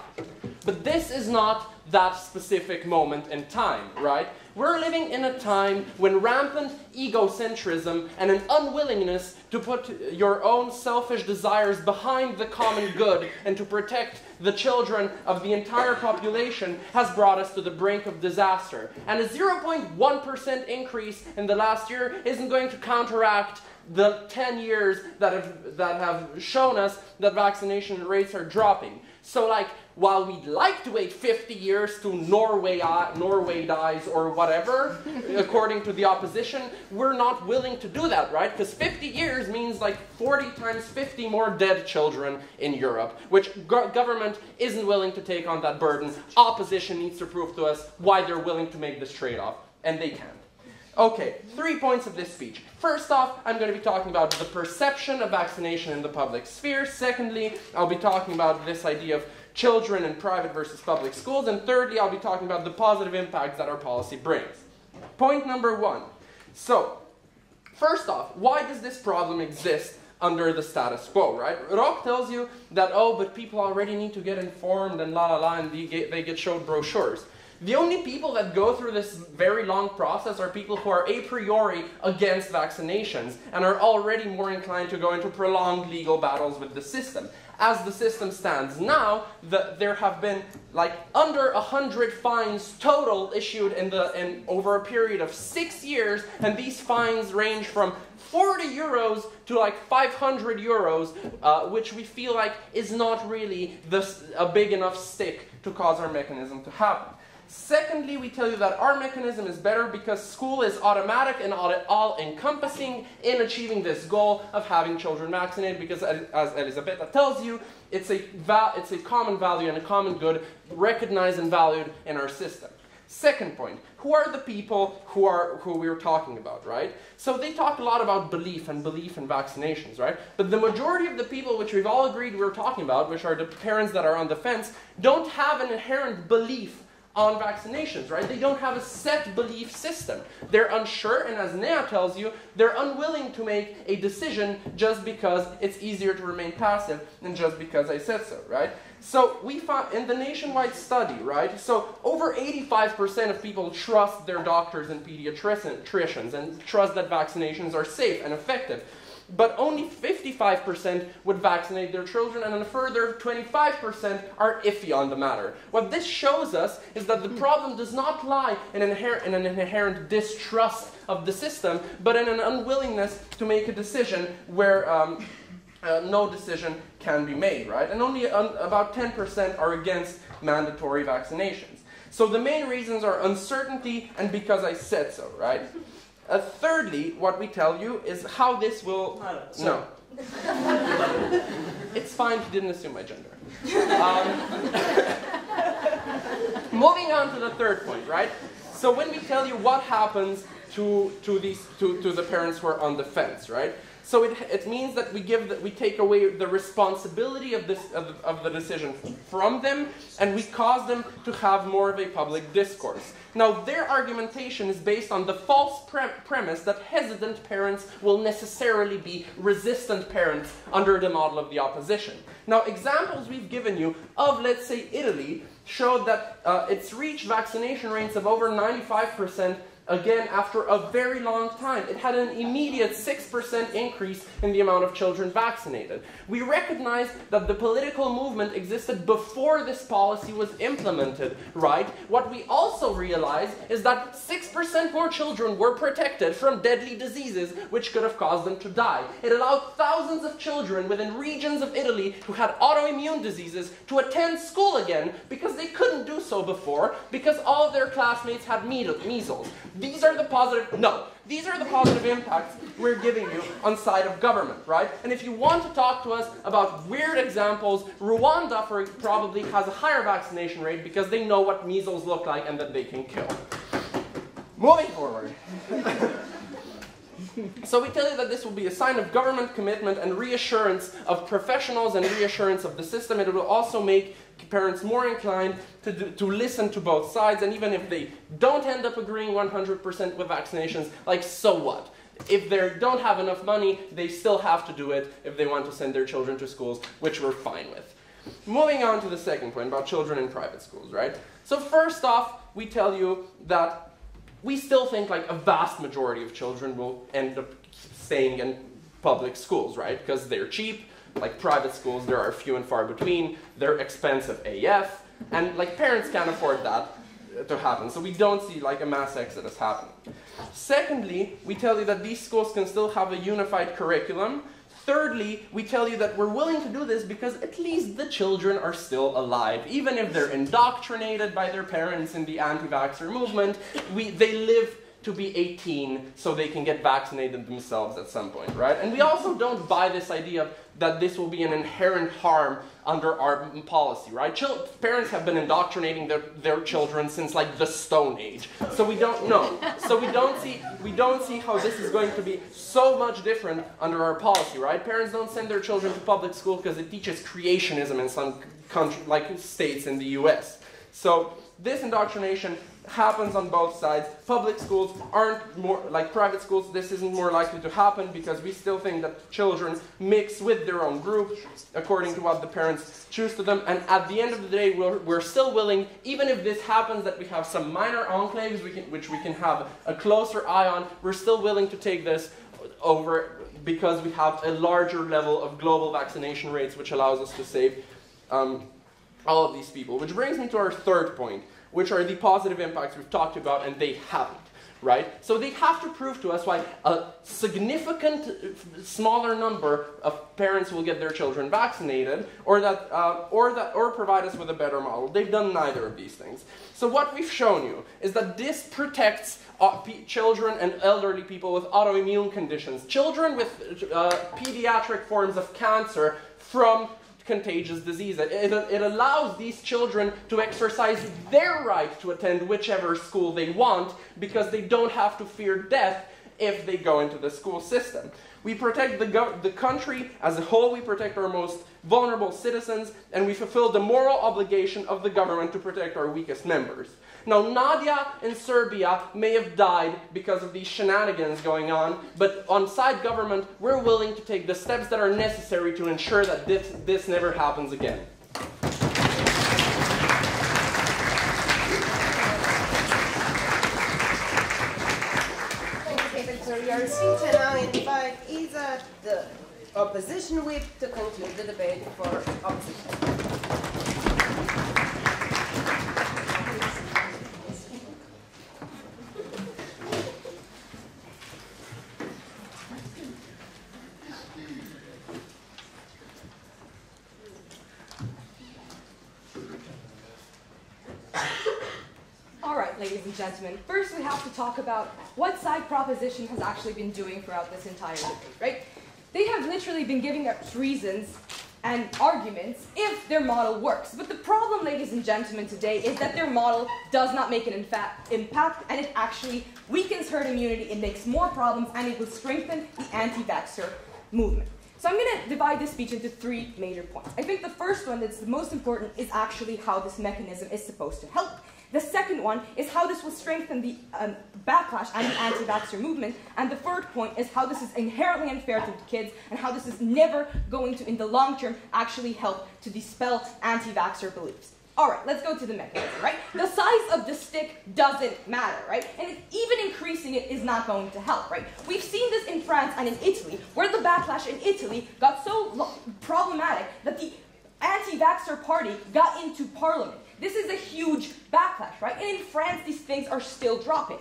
But this is not that specific moment in time, right? We're living in a time when rampant egocentrism and an unwillingness to put your own selfish desires behind the common good and to protect the children of the entire population has brought us to the brink of disaster. And a 0.1% increase in the last year isn't going to counteract the 10 years that have shown us that vaccination rates are dropping. So while we'd like to wait 50 years to Norway dies or whatever, according to the opposition, we're not willing to do that, right? Because 50 years means like 40 times 50 more dead children in Europe, which government isn't willing to take on that burden. Opposition needs to prove to us why they're willing to make this trade-off, and they can't. Okay, 3 points of this speech. First off, I'm going to be talking about the perception of vaccination in the public sphere. Secondly, I'll be talking about this idea of children in private versus public schools. And thirdly, I'll be talking about the positive impacts that our policy brings. Point number 1. So, first off, why does this problem exist under the status quo, right? Rock tells you that, oh, but people already need to get informed and and they get showed brochures. The only people that go through this very long process are people who are a priori against vaccinations and are already more inclined to go into prolonged legal battles with the system. As the system stands now, there have been like under 100 fines total issued in over a period of 6 years, and these fines range from 40 euros to like 500 euros, which we feel like is not really a big enough stick to cause our mechanism to happen. Secondly, we tell you that our mechanism is better because school is automatic and all-encompassing in achieving this goal of having children vaccinated, because as Elisabetta tells you, it's a common value and a common good recognized and valued in our system. Second point, who are the people who we're talking about, right? So they talk a lot about belief in vaccinations, right? But the majority of the people which we've all agreed we're talking about, which are the parents that are on the fence, don't have an inherent belief on vaccinations, right? They don't have a set belief system. They're unsure, and as Nea tells you, they're unwilling to make a decision just because it's easier to remain passive than just because I said so, right? So we found in the nationwide study, right? So over 85% of people trust their doctors and pediatricians and trust that vaccinations are safe and effective. But only 55% would vaccinate their children, and a further 25% are iffy on the matter. What this shows us is that the problem does not lie in an inherent distrust of the system, but in an unwillingness to make a decision where no decision can be made, right? And only about 10% are against mandatory vaccinations. So the main reasons are uncertainty and because I said so, right? Thirdly, what we tell you is how this will... No. It's fine, he didn't assume my gender. Moving on to the third point, right? So when we tell you what happens to the parents who are on the fence, right? So it means that we take away the responsibility of the decision from them, and we cause them to have more of a public discourse. Now, their argumentation is based on the false premise that hesitant parents will necessarily be resistant parents under the model of the opposition. Now, examples we've given you of, let's say, Italy showed that it's reached vaccination rates of over 95%. Again, after a very long time. It had an immediate 6% increase in the amount of children vaccinated. We recognize that the political movement existed before this policy was implemented, right? What we also realize is that 6% more children were protected from deadly diseases which could have caused them to die. It allowed thousands of children within regions of Italy who had autoimmune diseases to attend school again because they couldn't do so before because all of their classmates had measles. These are the positive impacts we're giving you on side of government, right? And if you want to talk to us about weird examples, Rwanda probably has a higher vaccination rate because they know what measles look like and that they can kill. Moving forward. So we tell you that this will be a sign of government commitment and reassurance of professionals and reassurance of the system. It will also make parents more inclined to listen to both sides, and even if they don't end up agreeing 100% with vaccinations, like, so what? If they don't have enough money, they still have to do it if they want to send their children to schools, which we're fine with. Moving on to the second point about children in private schools, right? So first off, we tell you that we still think like a vast majority of children will end up staying in public schools, right? Because they're cheap. Like private schools, there are few and far between. They're expensive AF. And like parents can't afford that to happen. So we don't see like a mass exodus happening. Secondly, we tell you that these schools can still have a unified curriculum. Thirdly, we tell you that we're willing to do this because at least the children are still alive. Even if they're indoctrinated by their parents in the anti-vaxxer movement, they live to be 18 so they can get vaccinated themselves at some point, right? And we also don't buy this idea that this will be an inherent harm under our policy, right? Parents have been indoctrinating their children since like the Stone Age. So we don't know. So we don't see how this is going to be so much different under our policy, right? Parents don't send their children to public school because it teaches creationism in some country, like states in the US. So this indoctrination happens on both sides. Public schools aren't more like private schools. This isn't more likely to happen because we still think that children mix with their own group according to what the parents choose to them. And at the end of the day, we're still willing, even if this happens, that we have some minor enclaves which we can have a closer eye on, we're still willing to take this over because we have a larger level of global vaccination rates which allows us to save all of these people. Which brings me to our third point, which are the positive impacts we've talked about, and they haven't, right? So they have to prove to us why a significant smaller number of parents will get their children vaccinated, or provide us with a better model. They've done neither of these things. So what we've shown you is that this protects children and elderly people with autoimmune conditions, children with pediatric forms of cancer from contagious disease. It allows these children to exercise their right to attend whichever school they want because they don't have to fear death if they go into the school system. We protect the country as a whole, we protect our most vulnerable citizens, and we fulfill the moral obligation of the government to protect our weakest members. Now, Nadia in Serbia may have died because of these shenanigans going on, but on side government, we're willing to take the steps that are necessary to ensure that this never happens again. So we are going to now invite either the opposition whip to conclude the debate for opposition. Ladies and gentlemen, first we have to talk about what side proposition has actually been doing throughout this entire debate, right? They have literally been giving us reasons and arguments if their model works. But the problem, ladies and gentlemen, today is that their model does not make an impact, and it actually weakens herd immunity, it makes more problems, and it will strengthen the anti-vaxxer movement. So I'm going to divide this speech into three major points. I think the first one that's the most important is actually how this mechanism is supposed to help. The second one is how this will strengthen the backlash and the anti-vaxxer movement. And the third point is how this is inherently unfair to the kids and how this is never going to, in the long term, actually help to dispel anti-vaxxer beliefs. All right, let's go to the mechanism, right? The size of the stick doesn't matter, right? And even increasing it is not going to help, right? We've seen this in France and in Italy, where the backlash in Italy got so problematic that the anti-vaxxer party got into parliament. This is a huge backlash, right? And in France, these things are still dropping.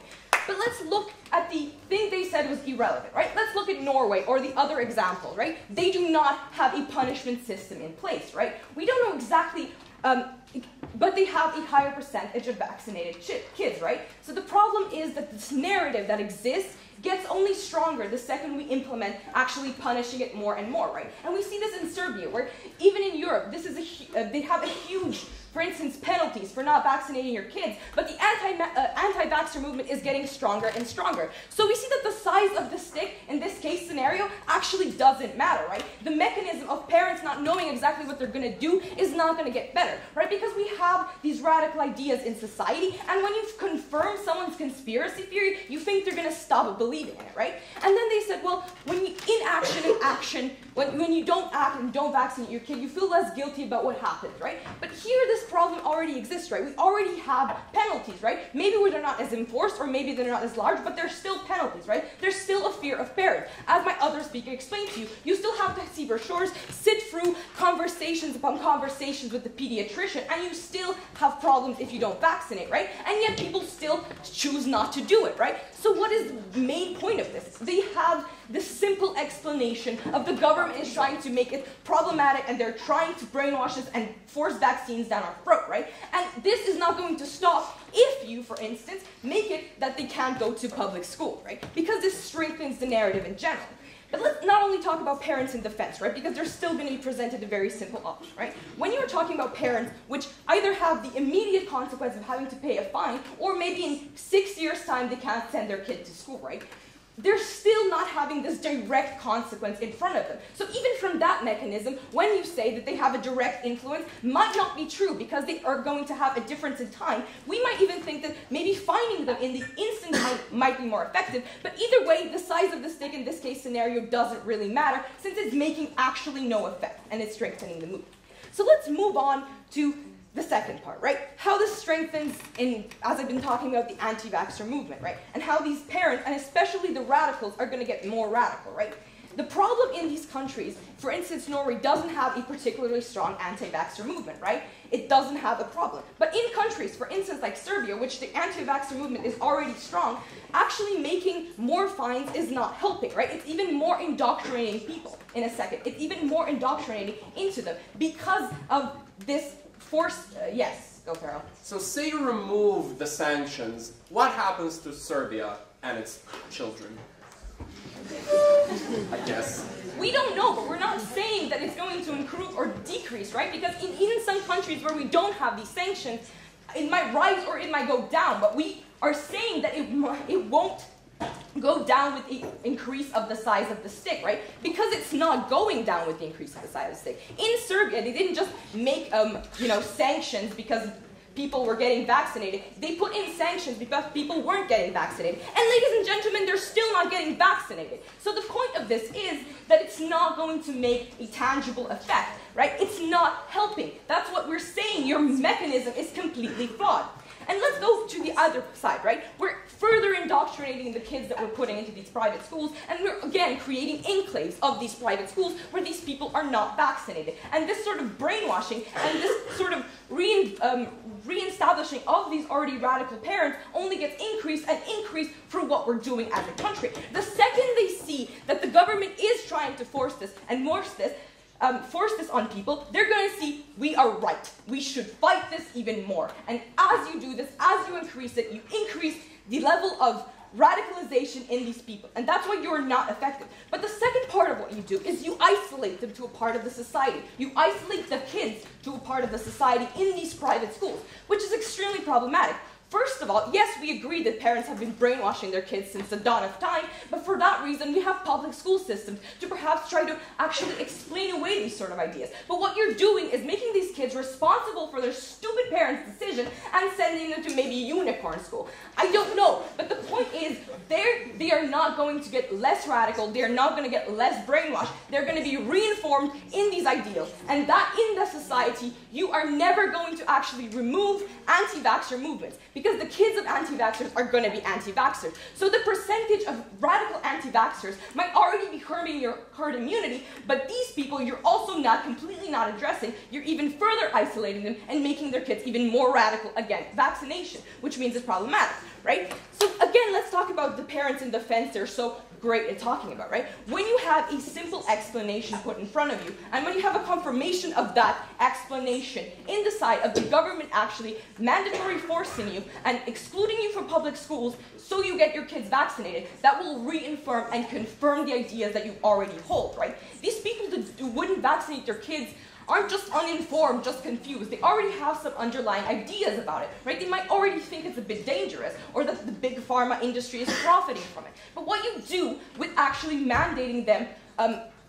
But let's look at the thing they said was irrelevant, right? Let's look at Norway or the other example, right? They do not have a punishment system in place, right? We don't know exactly, but they have a higher percentage of vaccinated kids, right? So the problem is that this narrative that exists gets only stronger the second we implement actually punishing it more and more, right? And we see this in Serbia, where even in Europe, this is they have a huge, for instance, penalties for not vaccinating your kids, but the anti-vaxxer movement is getting stronger and stronger. So we see that the size of the stick in this case scenario actually doesn't matter, right? The mechanism of parents not knowing exactly what they're going to do is not going to get better, right? Because we have these radical ideas in society, and when you confirm someone's conspiracy theory, you think they're going to stop believing in it, right? And then they said, well, when you inaction and action, when you don't act and don't vaccinate your kid, you feel less guilty about what happened, right? But here this problem already exists, right? We already have penalties, right? Maybe they're not as enforced, or maybe they're not as large, but there's still penalties, right? There's still a fear of parents. As my other speaker explained to you, you still have to see brochures, sit through conversations upon conversations with the pediatrician, and you still have problems if you don't vaccinate, right? And yet people still choose not to do it, right? So what is the main point of this? They have this simple explanation of the government is trying to make it problematic and they're trying to brainwash us and force vaccines down our throat, right? And this is not going to stop if you, for instance, make it that they can't go to public school, right? Because this strengthens the narrative in general. But let's not only talk about parents in defense, right? Because they're still going to be presented a very simple option, right? When you're talking about parents, which either have the immediate consequence of having to pay a fine, or maybe in 6 years' time they can't send their kid to school, right? They're still not having this direct consequence in front of them. So even from that mechanism, when you say that they have a direct influence, might not be true because they are going to have a difference in time. We might even think that maybe fining them in the instant might be more effective, but either way, the size of the stick in this case scenario doesn't really matter since it's making actually no effect and it's strengthening the movement. So let's move on to the second part, right? How this strengthens, as I've been talking about, the anti-vaxxer movement, right? And how these parents, and especially the radicals, are going to get more radical, right? The problem in these countries, for instance, Norway doesn't have a particularly strong anti-vaxxer movement, right? It doesn't have a problem. But in countries, for instance, like Serbia, which the anti-vaxxer movement is already strong, actually making more fines is not helping, right? It's even more indoctrinating people, in a second. It's even more indoctrinating into them because of this force, yes, go Farrell. So say you remove the sanctions, what happens to Serbia and its children? I guess. We don't know, but we're not saying that it's going to improve or decrease, right? Because in even some countries where we don't have these sanctions, it might rise or it might go down, but we are saying that it won't go down with the increase of the size of the stick, right? Because it's not going down with the increase of the size of the stick. In Serbia, they didn't just make, sanctions because people were getting vaccinated. They put in sanctions because people weren't getting vaccinated. And ladies and gentlemen, they're still not getting vaccinated. So the point of this is that it's not going to make a tangible effect, right? It's not helping. That's what we're saying. Your mechanism is completely flawed. And let's go to the other side, right? We're further indoctrinating the kids that we're putting into these private schools, and we're, again, creating enclaves of these private schools where these people are not vaccinated. And this sort of brainwashing and this sort of re-establishing of these already radical parents only gets increased and increased for what we're doing as a country. The second they see that the government is trying to force this and force this on people, they're going to see we are right. We should fight this even more. And as you do this, as you increase it, you increase the level of radicalization in these people. And that's why you're not effective. But the second part of what you do is you isolate them to a part of the society. You isolate the kids to a part of the society in these private schools, which is extremely problematic. First of all, yes, we agree that parents have been brainwashing their kids since the dawn of time, but for that reason, we have public school systems to perhaps try to actually explain away these sort of ideas. But what you're doing is making these kids responsible for their stupid parents' decision and sending them to maybe a unicorn school. I don't know, but the point is, they are not going to get less radical, they are not going to get less brainwashed, they're going to be reinformed in these ideals. And that in the society, you are never going to actually remove anti-vaxxer movements, because the kids of anti-vaxxers are going to be anti-vaxxers. So the percentage of radical anti-vaxxers might already be hurting your herd immunity, but these people you're also completely not addressing. You're even further isolating them and making their kids even more radical against vaccination, which means it's problematic, right? So again, let's talk about the parents in defense they're so great at talking about, right? When you have a simple explanation put in front of you, and when you have a confirmation of that explanation in the side of the government actually mandatory forcing you and excluding you from public schools so you get your kids vaccinated, that will reaffirm and confirm the ideas that you already hold, right? These people who wouldn't vaccinate their kids aren't just uninformed, just confused. They already have some underlying ideas about it, right? They might already think it's a bit dangerous or that the big pharma industry is profiting from it. But what you do with actually mandating them,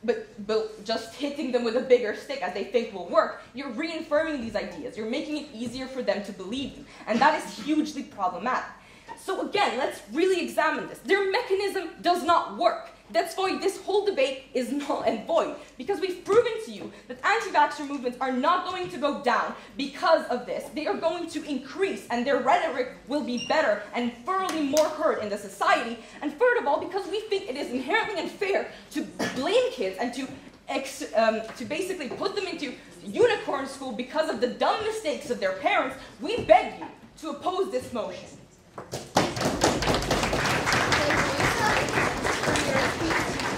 but just hitting them with a bigger stick as they think will work, you're reaffirming these ideas. You're making it easier for them to believe them. And that is hugely problematic. So again, let's really examine this. Their mechanism does not work. That's why this whole debate is null and void, because we've proven to you that anti-vaxxer movements are not going to go down because of this. They are going to increase, and their rhetoric will be better and thoroughly more heard in the society. And third of all, because we think it is inherently unfair to blame kids and to basically put them into unicorn school because of the dumb mistakes of their parents, we beg you to oppose this motion. For your speech.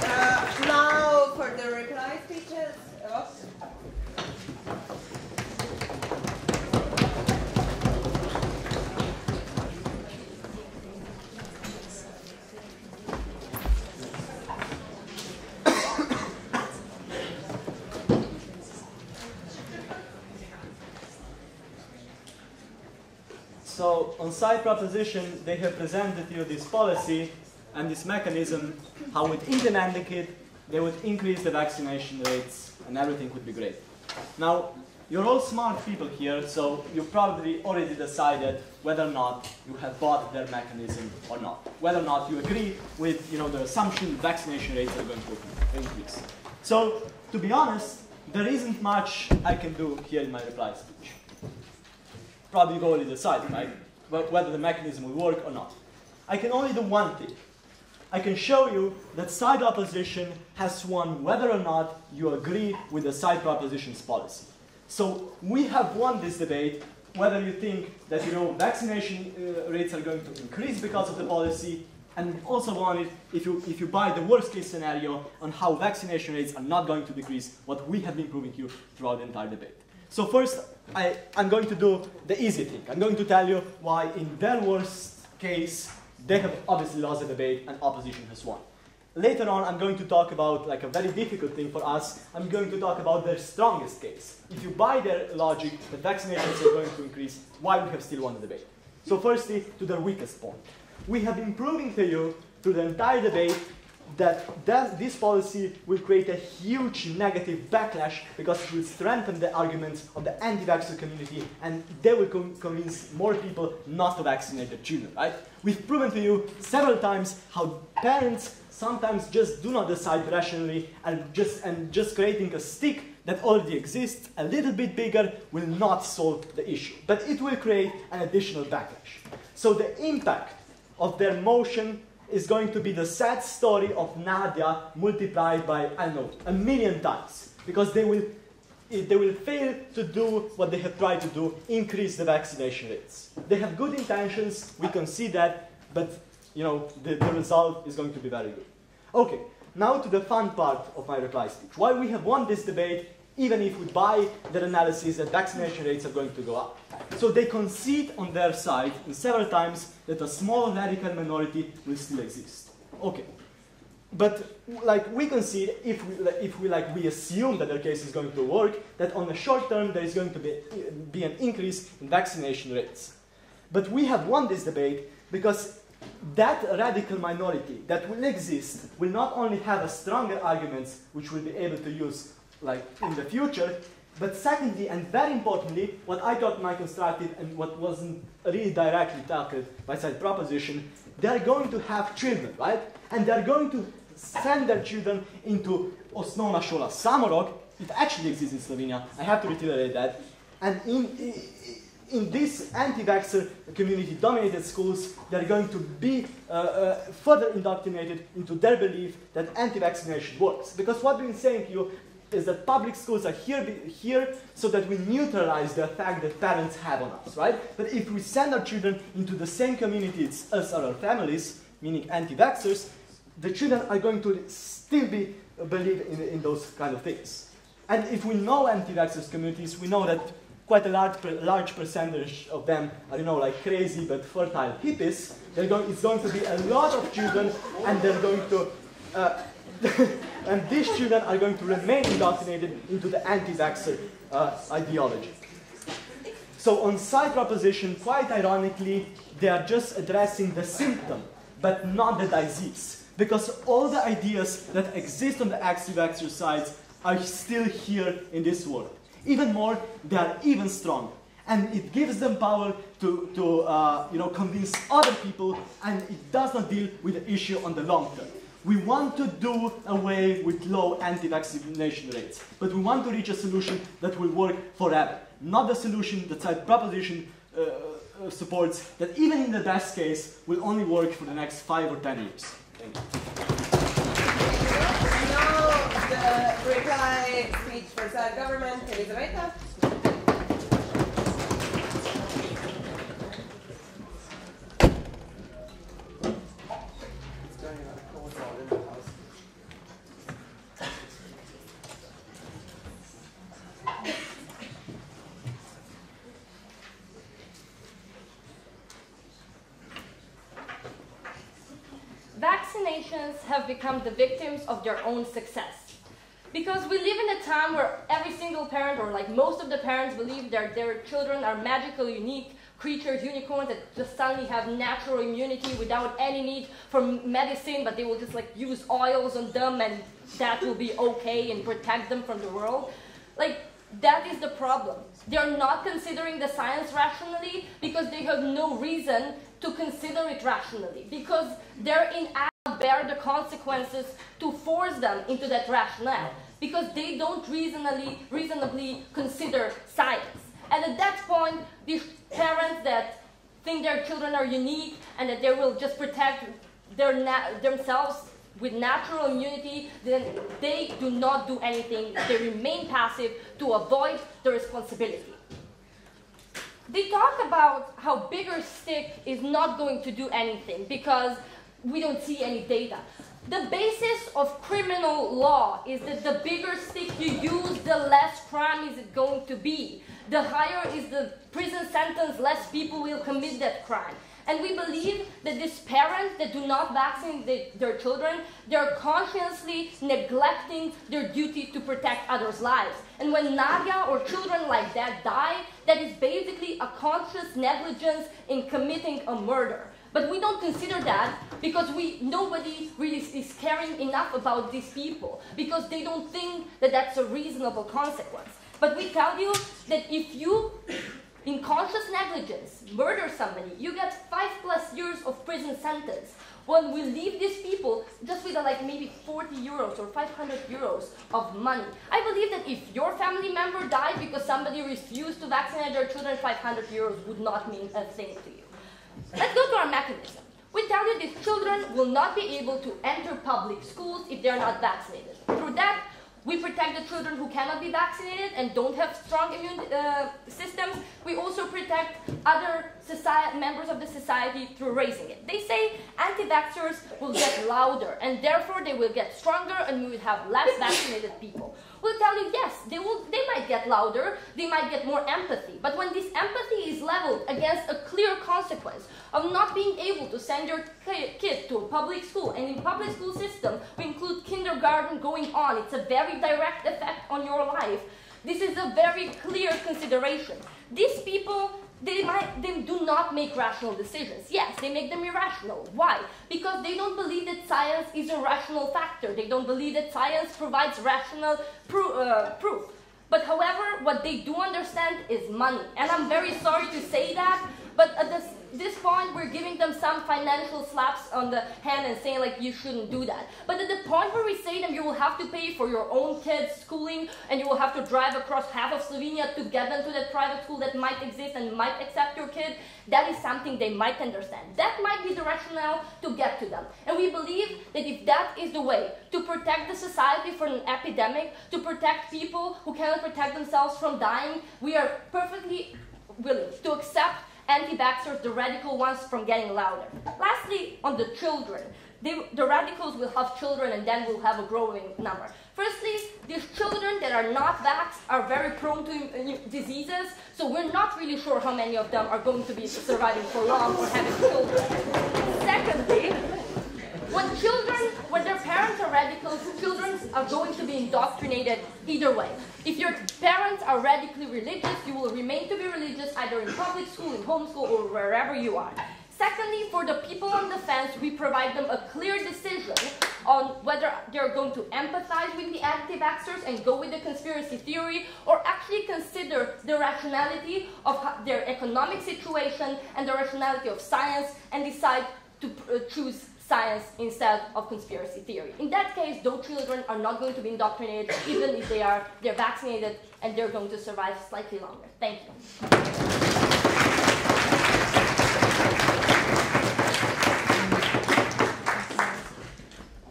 So on side proposition, they have presented you this policy and this mechanism, how with implementing it, they would increase the vaccination rates and everything would be great. Now, you're all smart people here, so you probably already decided whether or not you have bought their mechanism or not. Whether or not you agree with the assumption vaccination rates are going to increase. So, to be honest, there isn't much I can do here in my reply speech. Probably you already decided, right? Whether the mechanism will work or not. I can only do one thing. I can show you that side opposition has won whether or not you agree with the side proposition's policy. So we have won this debate whether you think that vaccination rates are going to increase because of the policy, and we've also won it if you buy the worst case scenario on how vaccination rates are not going to decrease, what we have been proving to you throughout the entire debate. So first, I'm going to do the easy thing. I'm going to tell you why in their worst case they have obviously lost the debate and opposition has won. Later on, I'm going to talk about a very difficult thing for us. I'm going to talk about their strongest case. If you buy their logic that vaccinations are going to increase, why we have still won the debate. So firstly, to their weakest point. We have been proving to you through the entire debate that this policy will create a huge negative backlash because it will strengthen the arguments of the anti-vaxxer community and they will convince more people not to vaccinate their children, right? We've proven to you several times how parents sometimes just do not decide rationally and just creating a stick that already exists, a little bit bigger, will not solve the issue. But it will create an additional backlash. So the impact of their motion is going to be the sad story of Nadia multiplied by, I don't know, 1,000,000 times. Because they will fail to do what they have tried to do, increase the vaccination rates. They have good intentions, we can see that, but the result is going to be very good. Okay, now to the fun part of my reply speech. Why we have won this debate, even if we buy their analysis that vaccination rates are going to go up. So they concede on their side in several times that a small radical minority will still exist. Okay, but we concede if we assume that their case is going to work, that on the short term there is going to be an increase in vaccination rates. But we have won this debate because that radical minority that will exist will not only have a stronger arguments which we'll be able to use in the future, but secondly, and very importantly, what I thought my constructive and what wasn't really directly tackled by side proposition, they're going to have children, right? And they're going to send their children into Osnovna škola Samorog. It actually exists in Slovenia. I have to reiterate that. And in these anti-vaxxer community-dominated schools, they're going to be further indoctrinated into their belief that anti-vaccination works. Because what we've been saying to you is that public schools are here so that we neutralize the effect that parents have on us, right? But if we send our children into the same communities as our families, meaning anti-vaxxers, the children are going to still believe in those kind of things. And if we know anti-vaxxers communities, we know that quite a large percentage of them are, like crazy but fertile hippies. It's going to be a lot of children, and they're going to, and these children are going to remain indoctrinated into the anti-vaxxer ideology. So on side proposition, quite ironically, they are just addressing the symptom, but not the disease. Because all the ideas that exist on the anti-vaxxer sides are still here in this world. Even more, they are even stronger. And it gives them power to convince other people, and it does not deal with the issue on the long term. We want to do away with low anti-vaccination rates, but we want to reach a solution that will work forever. Not the solution that side proposition supports, that even in the best case, will only work for the next 5 or 10 years. Thank you. Now the reply speech for side government, Elizaveta. Vaccinations have become the victims of their own success. Because we live in a time where every single parent, or like most of the parents, believe that their children are magical, unique creatures, unicorns that just suddenly have natural immunity without any need for medicine, but they will just like use oils on them and that will be okay and protect them from the world. Like, that is the problem. They're not considering the science rationally because they have no reason to consider it rationally, because they're inapt to bear the consequences to force them into that rationale, because they don't reasonably consider science. And at that point, these parents that think their children are unique and that they will just protect themselves with natural immunity, then they do not do anything. They remain passive to avoid the responsibility. They talk about how bigger stick is not going to do anything because we don't see any data. The basis of criminal law is that the bigger stick you use, the less crime is it going to be. The higher is the prison sentence, less people will commit that crime. And we believe that these parents that do not vaccinate their children, they're consciously neglecting their duty to protect others' lives. And when Nadia or children like that die, that is basically a conscious negligence in committing a murder. But we don't consider that because nobody really is caring enough about these people, because they don't think that that's a reasonable consequence. But we tell you that if you, in conscious negligence, murder somebody, you get 5+ years of prison sentence. When we leave these people just with like maybe 40 euros or 500 euros of money. I believe that if your family member died because somebody refused to vaccinate their children, 500 euros would not mean a thing to you. Let's go to our mechanism. We tell you these children will not be able to enter public schools if they're not vaccinated. Through that, we protect the children who cannot be vaccinated and don't have strong immune systems. We also protect other members of the society through raising it. They say anti-vaxxers will get louder and therefore they will get stronger and we will have less vaccinated people. We'll tell you, yes, they might get louder, they might get more empathy, but when this empathy is leveled against a clear consequence of not being able to send your kid to a public school, and in public school system, we include kindergarten going on, it's a very direct effect on your life. This is a very clear consideration. These people, they do not make rational decisions. Yes, they make them irrational. Why? Because they don't believe that science is a rational factor. They don't believe that science provides rational proof. But however, what they do understand is money. And I'm very sorry to say that, but at this point, we're giving them some financial slaps on the hand and saying, like, you shouldn't do that. But at the point where we say them, you will have to pay for your own kids' schooling, and you will have to drive across half of Slovenia to get them to that private school that might exist and might accept your kid, that is something they might understand. That might be the rationale to get to them. And we believe that if that is the way to protect the society from an epidemic, to protect people who cannot protect themselves from dying, we are perfectly willing to accept anti-vaxxers, the radical ones, from getting louder. Lastly, on the children. The radicals will have children and then we'll have a growing number. Firstly, these children that are not vaxxed are very prone to diseases, so we're not really sure how many of them are going to be surviving for long or having children. Secondly, when their parents are radicals, children are going to be indoctrinated either way. If your parents are radically religious, you will remain to be religious either in public school, in homeschool, or wherever you are. Secondly, for the people on the fence, we provide them a clear decision on whether they're going to empathize with the anti-vaxxers and go with the conspiracy theory, or actually consider the rationality of their economic situation and the rationality of science and decide to choose science instead of conspiracy theory. In that case, those children are not going to be indoctrinated, even if they're vaccinated, and they're going to survive slightly longer. Thank you.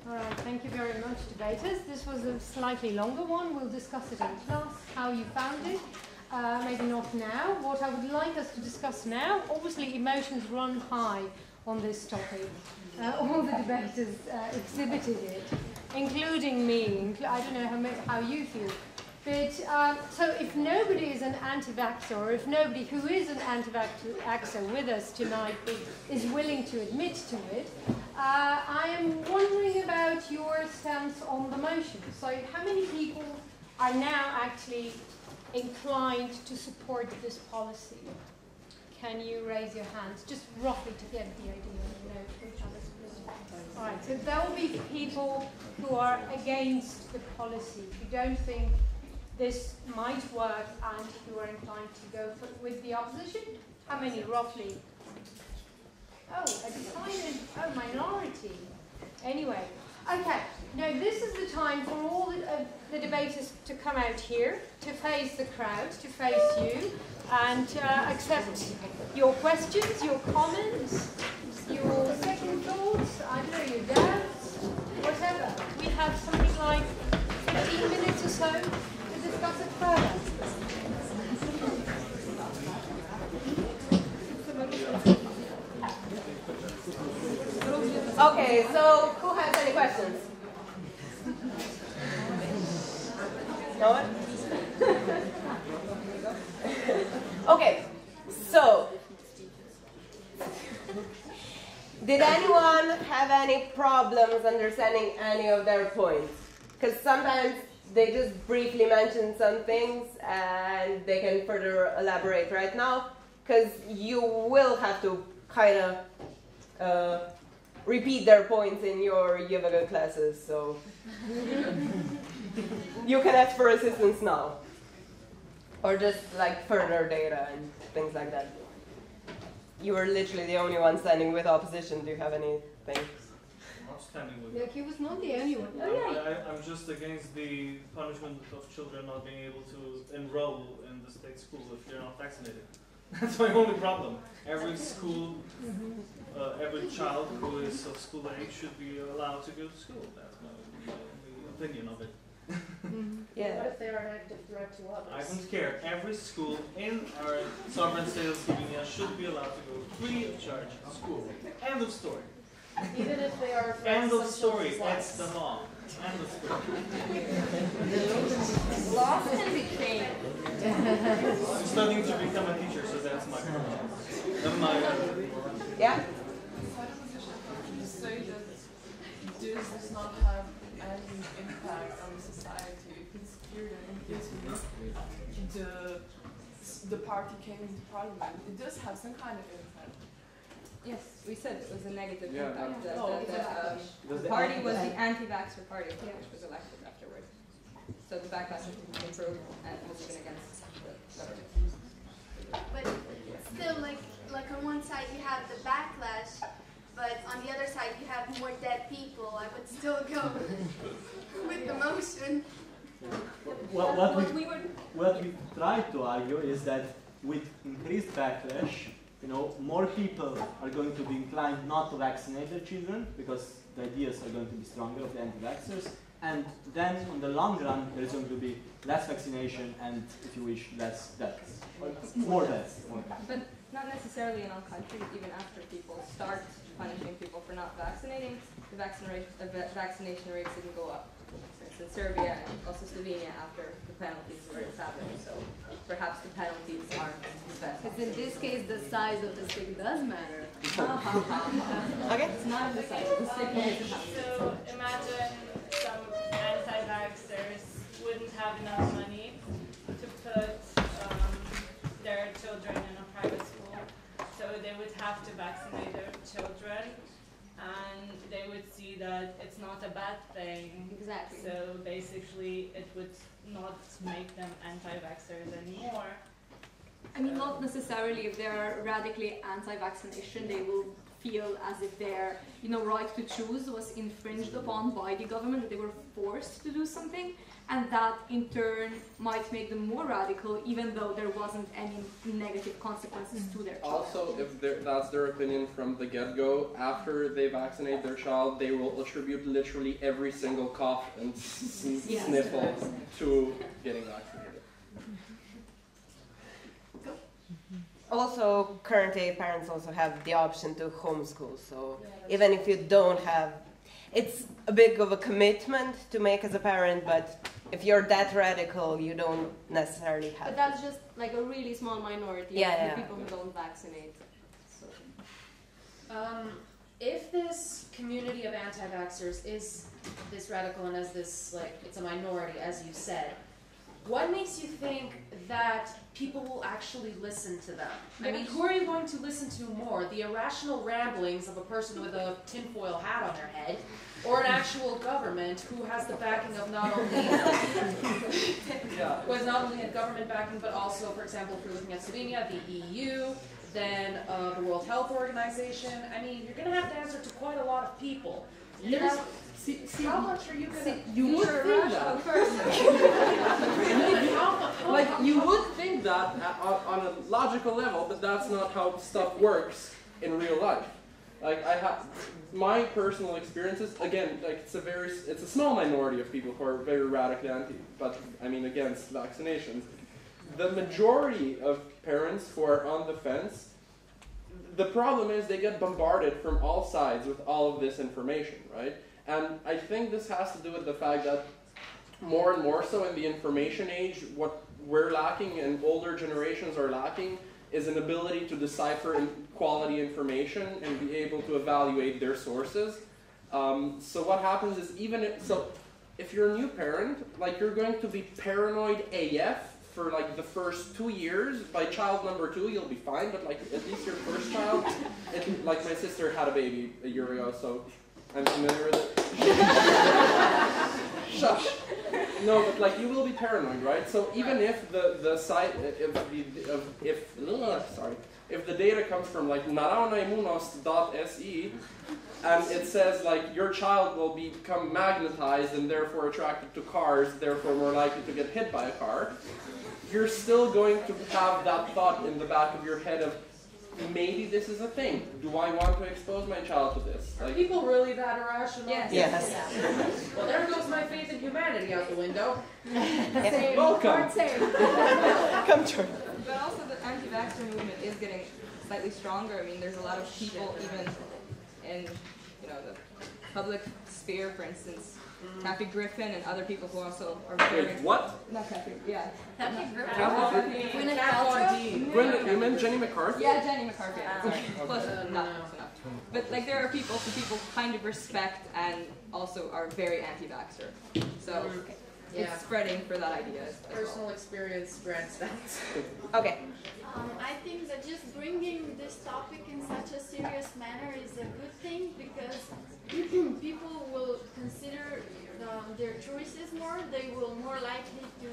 All right, thank you very much, debaters. This was a slightly longer one. We'll discuss it in class, how you found it. Maybe not now. What I would like us to discuss now, obviously emotions run high on this topic. All the debaters exhibited it, including me. I don't know how you feel. But so if nobody is an anti-vaxxer, or if nobody who is an anti-vaxxer with us tonight is willing to admit to it, I am wondering about your stance on the motion. So how many people are now actually inclined to support this policy? Can you raise your hands, just roughly to get the idea? All right, so there will be people who are against the policy, who don't think this might work and who are inclined to go with the opposition. How many, roughly? Oh, a decided, minority. Anyway, okay. Now this is the time for all the debaters to come out here, to face the crowd, to face you, and accept your questions, your comments, your second thoughts, I don't know, your doubts, whatever. We have something like 15 minutes or so to discuss it further. Okay, so who has any questions? No one? Okay, so did anyone have any problems understanding any of their points? Because sometimes they just briefly mention some things and they can further elaborate right now, because you will have to kind of repeat their points in your yoga classes, so you can ask for assistance now. Or just like further data and things like that. You are literally the only one standing with opposition. Do you have anything? I'm not standing with Like he was not the only one. I'm just against the punishment of children not being able to enroll in the state school if they're not vaccinated. That's my only problem. Every school, every child who is of school age should be allowed to go to school. That's my opinion of it. Yeah. What if they are an active threat to others? I don't care. Every school in our sovereign state of Slovenia should be allowed to go free of charge to school. End of story. Even if they are a threat End to of some story. children's That's lives. the law. End of story. Laws can be changed. I'm studying to become a teacher, so that's my problem. Yeah? You say that this does not have any impact on society. If it's clear that in Italy the party came into parliament, it does have some kind of impact. Yes, we said it was a negative Yeah, impact. the The party was the anti-vaxxer party, which was elected afterwards. So the backlash has been improved and was even against the government. But still, like on one side you have the backlash, but on the other side you have more dead people. I would still go with the motion. Well, what we try to argue is that with increased backlash, more people are going to be inclined not to vaccinate their children because the ideas are going to be stronger of the anti-vaxxers, and then in the long run there is going to be less vaccination and, if you wish, less deaths. More deaths. But not necessarily in all countries. Even after people start punishing people for not vaccinating, the vaccination rates didn't go up. For instance, Serbia and also Slovenia after the penalties were established. So perhaps the penalties aren't the best. Because in this case, the size of the stick does matter. Okay. It's not the size of the stick. So imagine some anti-vaxxers wouldn't have enough money to put their children in a private school, so they would have to vaccinate their children, and they would see that it's not a bad thing. Exactly. So basically, it would not make them anti-vaxxers anymore. I mean, not necessarily. If they're radically anti-vaccination, they will feel as if their right to choose was infringed upon by the government, that they were forced to do something, and that in turn might make them more radical, even though there wasn't any negative consequences to their child. Also, if that's their opinion from the get-go, after they vaccinate their child, they will attribute literally every single cough and sniffle to getting vaccinated. Also, currently parents also have the option to homeschool, so even if you don't have, it's a bit of a commitment to make as a parent, but if you're that radical, you don't necessarily have But that's just like a really small minority of the people who don't vaccinate. So. if this community of anti-vaxxers is this radical and as this, like, it's a minority, as you said, what makes you think that people will actually listen to them? I mean, who are you going to listen to more? The irrational ramblings of a person with a tinfoil hat on their head, or an actual government who has the backing of not only who has not only a government backing, but also, for example, if you're looking at Slovenia, the EU, then the World Health Organization. I mean, you're going to have to answer to quite a lot of people. How much are you going to? You would think that. Like, you would think that on a logical level, but that's not how stuff works in real life. Like, I have my personal experiences. Again, like it's a small minority of people who are very radically against vaccinations. The majority of parents who are on the fence, the problem is they get bombarded from all sides with all of this information, right? And I think this has to do with the fact that more and more so in the information age, what we're lacking and older generations are lacking is an ability to decipher quality information and be able to evaluate their sources. So what happens is if you're a new parent, like you're going to be paranoid AF for like the first 2 years. By child number 2, you'll be fine, but like at least your first child, like my sister had a baby a year ago, so I'm familiar with it. Shush. No, but like you will be paranoid, right? So even if if the data comes from like naravnaimunost.se and it says like your child will become magnetized and therefore attracted to cars, therefore more likely to get hit by a car, you're still going to have that thought in the back of your head of maybe this is a thing. Do I want to expose my child to this? Are people really that irrational? Yes. Well, there goes my faith in humanity out the window. Same. Welcome. Same. Come to But also the anti-vaxxer movement is getting slightly stronger. I mean, there's a lot of people even in, the public sphere, for instance, Kathy Griffin and other people who also are very... Wait, what? Not Kathy, yeah. Kathy Griffin. Gwyneth Paltrow? You meant Jenny McCarthy? Yeah, Jenny McCarthy. Sorry. Close enough. Enough. But like there are people who people kind of respect and also are very anti-vaxxer. So it's spreading for that idea. Personal experience grants that. Okay. I think that just bringing this topic in such a serious manner is a good thing because people will consider their choices more. They will more likely to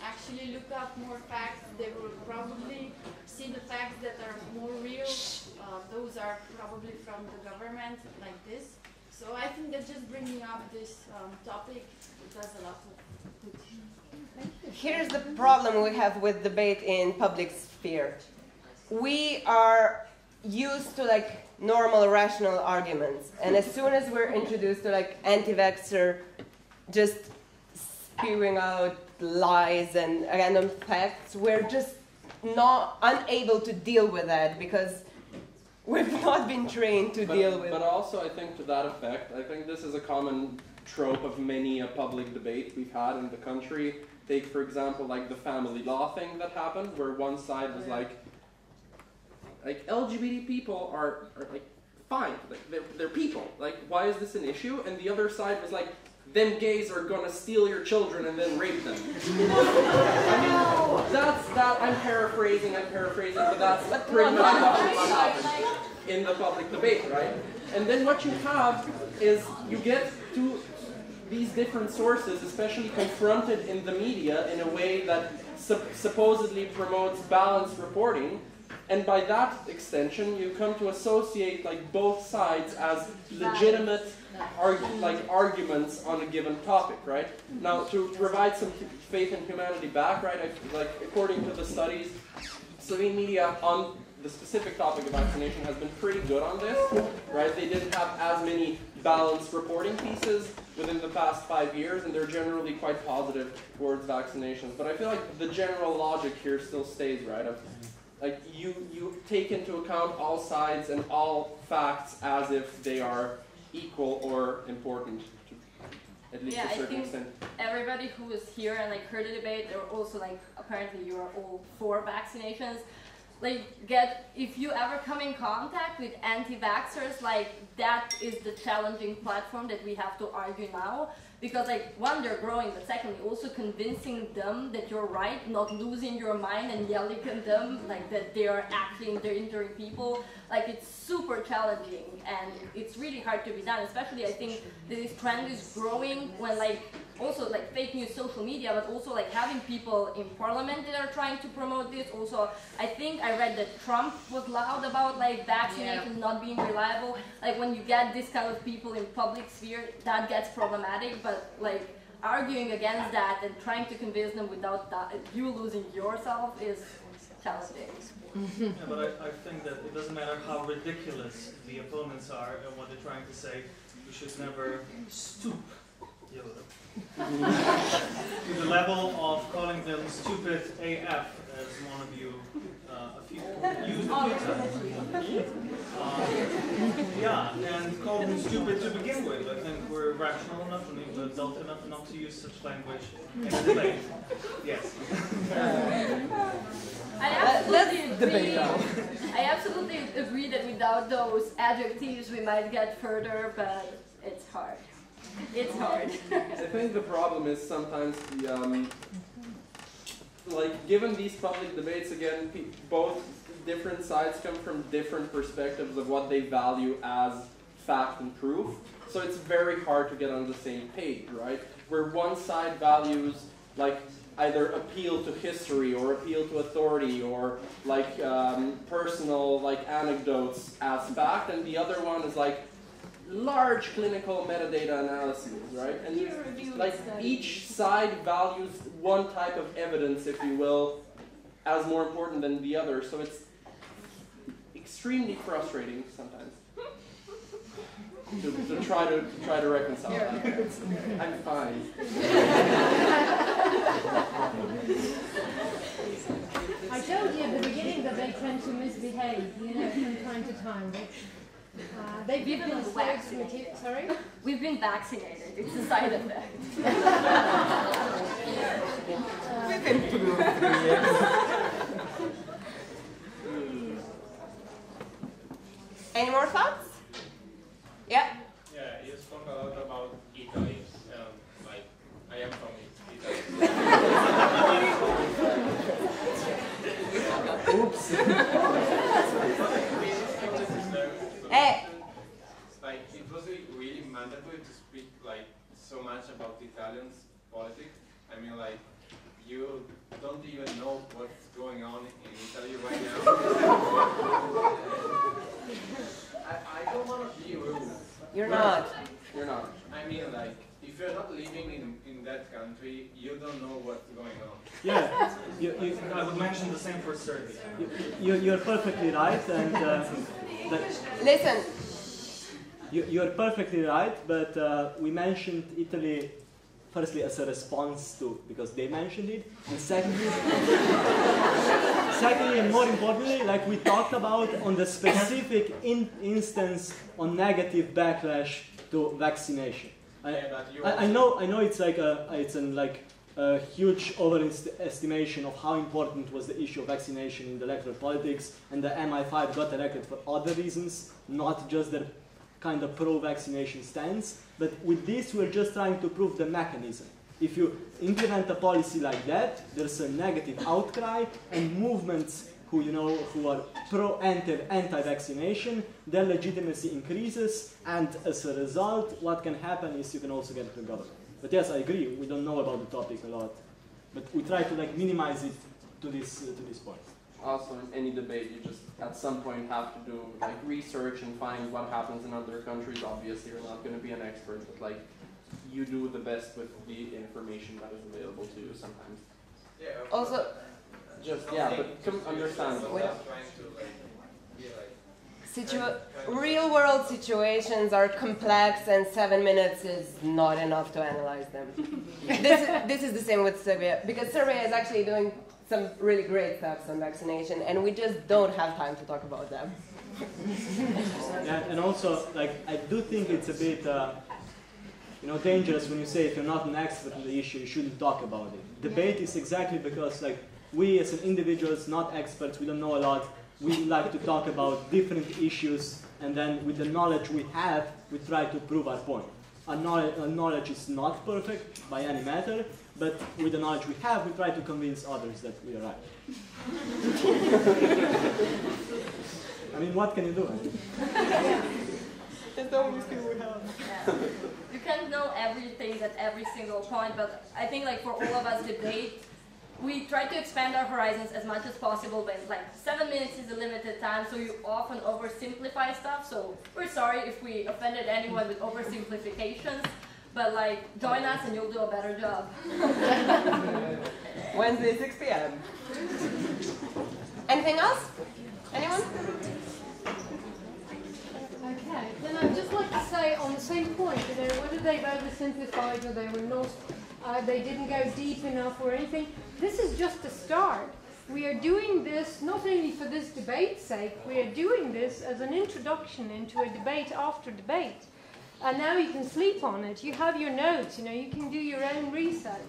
actually look up more facts. They will probably see the facts that are more real. Those are probably from the government, like this. So I think that just bringing up this topic does a lot of good. Here's the problem we have with debate in public sphere. We are used to like normal rational arguments, and as soon as we're introduced to like anti-vaxxer just spewing out lies and random facts, we're just not unable to deal with that because we've not been trained to deal with. But also I think to that effect, I think this is a common trope of many a public debate we've had in the country. Take, for example, like the family law thing that happened, where one side was like LGBT people are like fine, like, they're people. Like, why is this an issue? And the other side was like, them gays are gonna steal your children and then rape them. I mean, that's that. I'm paraphrasing, but that's pretty much what happened in the public debate, right? And then what you have is you get to these different sources, especially confronted in the media in a way that supposedly promotes balanced reporting, and by that extension you come to associate like both sides as legitimate arguments on a given topic, right? Now, to provide some faith in humanity back, right, according to the studies, Slovene media on the specific topic of vaccination has been pretty good on this, right? They didn't have as many balanced reporting pieces within the past 5 years, and they're generally quite positive towards vaccinations. But I feel like the general logic here still stays, right? Like you take into account all sides and all facts as if they are equal or important to at least a certain extent. Everybody who is here and like heard the debate, they're also like apparently you are all for vaccinations. if you ever come in contact with anti-vaxxers, that is the challenging platform that we have to argue now. Because one, they're growing, but secondly, also convincing them that you're right, not losing your mind and yelling at them, that they are actually endangering people. It's super challenging, and it's really hard to be done. Especially, I think that this trend is growing when, also fake news, social media, but also having people in parliament that are trying to promote this. Also, I think I read that Trump was loud about vaccination not being reliable. When you get this kind of people in public sphere, that gets problematic. But arguing against that and trying to convince them without you losing yourself is challenging. Yeah, but I think that it doesn't matter how ridiculous the opponents are and what they're trying to say, we should never stoop to the level of calling them stupid AF, as one of you used a few times. Yeah, and call them stupid to begin with. I think we're rational enough and even adult enough not to use such language in a debate. Yes. I absolutely agree that without those adjectives we might get further, but it's hard. It's hard. I think the problem is sometimes the, given these public debates, again, both different sides come from different perspectives of what they value as fact and proof. So it's very hard to get on the same page, right? Where one side values either appeal to history or appeal to authority or personal anecdotes as fact, and the other one is large clinical metadata analyses, right? And each side values one type of evidence, if you will, as more important than the other. So it's extremely frustrating sometimes to try to reconcile that. I'm fine. I told you at the beginning that they tend to misbehave, from time to time. They've given us vaccinated. Sorry? We've been vaccinated. It's a side effect. We've been through 3 years. Any more thoughts? Yeah? Yeah, you spoke a lot about Italy. I am from Italy. Oops. Hey. It was really mandatory to speak so much about Italians politics. I mean, you don't even know what's going on in Italy right now. I don't want to be rude. You're not. You're not. I mean, if you're not living in that country, you don't know what's going on. Yeah, I would mention the same for Serbia. You're perfectly right, and listen. You're perfectly right, but we mentioned Italy firstly as a response to, because they mentioned it, and secondly and more importantly, we talked about on the specific instance on negative backlash to vaccination. I know it's a huge overestimation of how important was the issue of vaccination in the electoral politics, and the MI5 got elected for other reasons, not just their kind of pro-vaccination stance. But with this, we're just trying to prove the mechanism. If you implement a policy like that, there's a negative outcry, and movements who are anti-vaccination, their legitimacy increases, and as a result, what can happen is you can also get into government. But yes, I agree, we don't know about the topic a lot, but we try to minimize it to this point. Also, in any debate, you just at some point have to do research and find what happens in other countries. Obviously, you're not going to be an expert, but you do the best with the information that is available to you sometimes. Yeah. Also, but understandable. Real world situations are complex, and 7 minutes is not enough to analyze them. This is the same with Serbia, because Serbia is actually doing some really great steps on vaccination, and we just don't have time to talk about them. And also, I do think it's a bit, dangerous when you say if you're not an expert in the issue, you shouldn't talk about it. Debate is exactly because, we as individuals, not experts, we don't know a lot, we like to talk about different issues, and then with the knowledge we have, we try to prove our point. Our knowledge is not perfect by any matter, but with the knowledge we have, we try to convince others that we are right. I mean, what can you do? That's the only skill we have. You can't know everything at every single point, but I think like for all of us debate, we try to expand our horizons as much as possible, but like 7 minutes is a limited time, so you often oversimplify stuff, so we're sorry if we offended anyone with oversimplifications, but like join us and you'll do a better job. Wednesday, 6 p.m. Anything else? Anyone? Okay, then I'd just like to say on the same point, whether they've oversimplified or they were not, they didn't go deep enough or anything, this is just a start. We are doing this not only for this debate's sake, we are doing this as an introduction into a debate after debate. And now you can sleep on it, you have your notes, you can do your own research.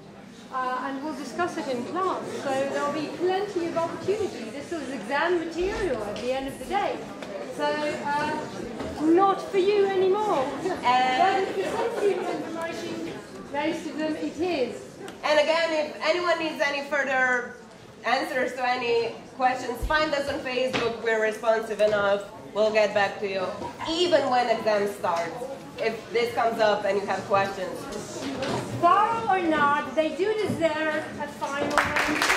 And we'll discuss it in class, so there'll be plenty of opportunity. This is exam material at the end of the day. So, not for you anymore. But for some students, most of them, it is. And again, if anyone needs any further answers to any questions, find us on Facebook. We're responsive enough. We'll get back to you, even when exams start. If this comes up and you have questions. Thorough or not, they do deserve a final round.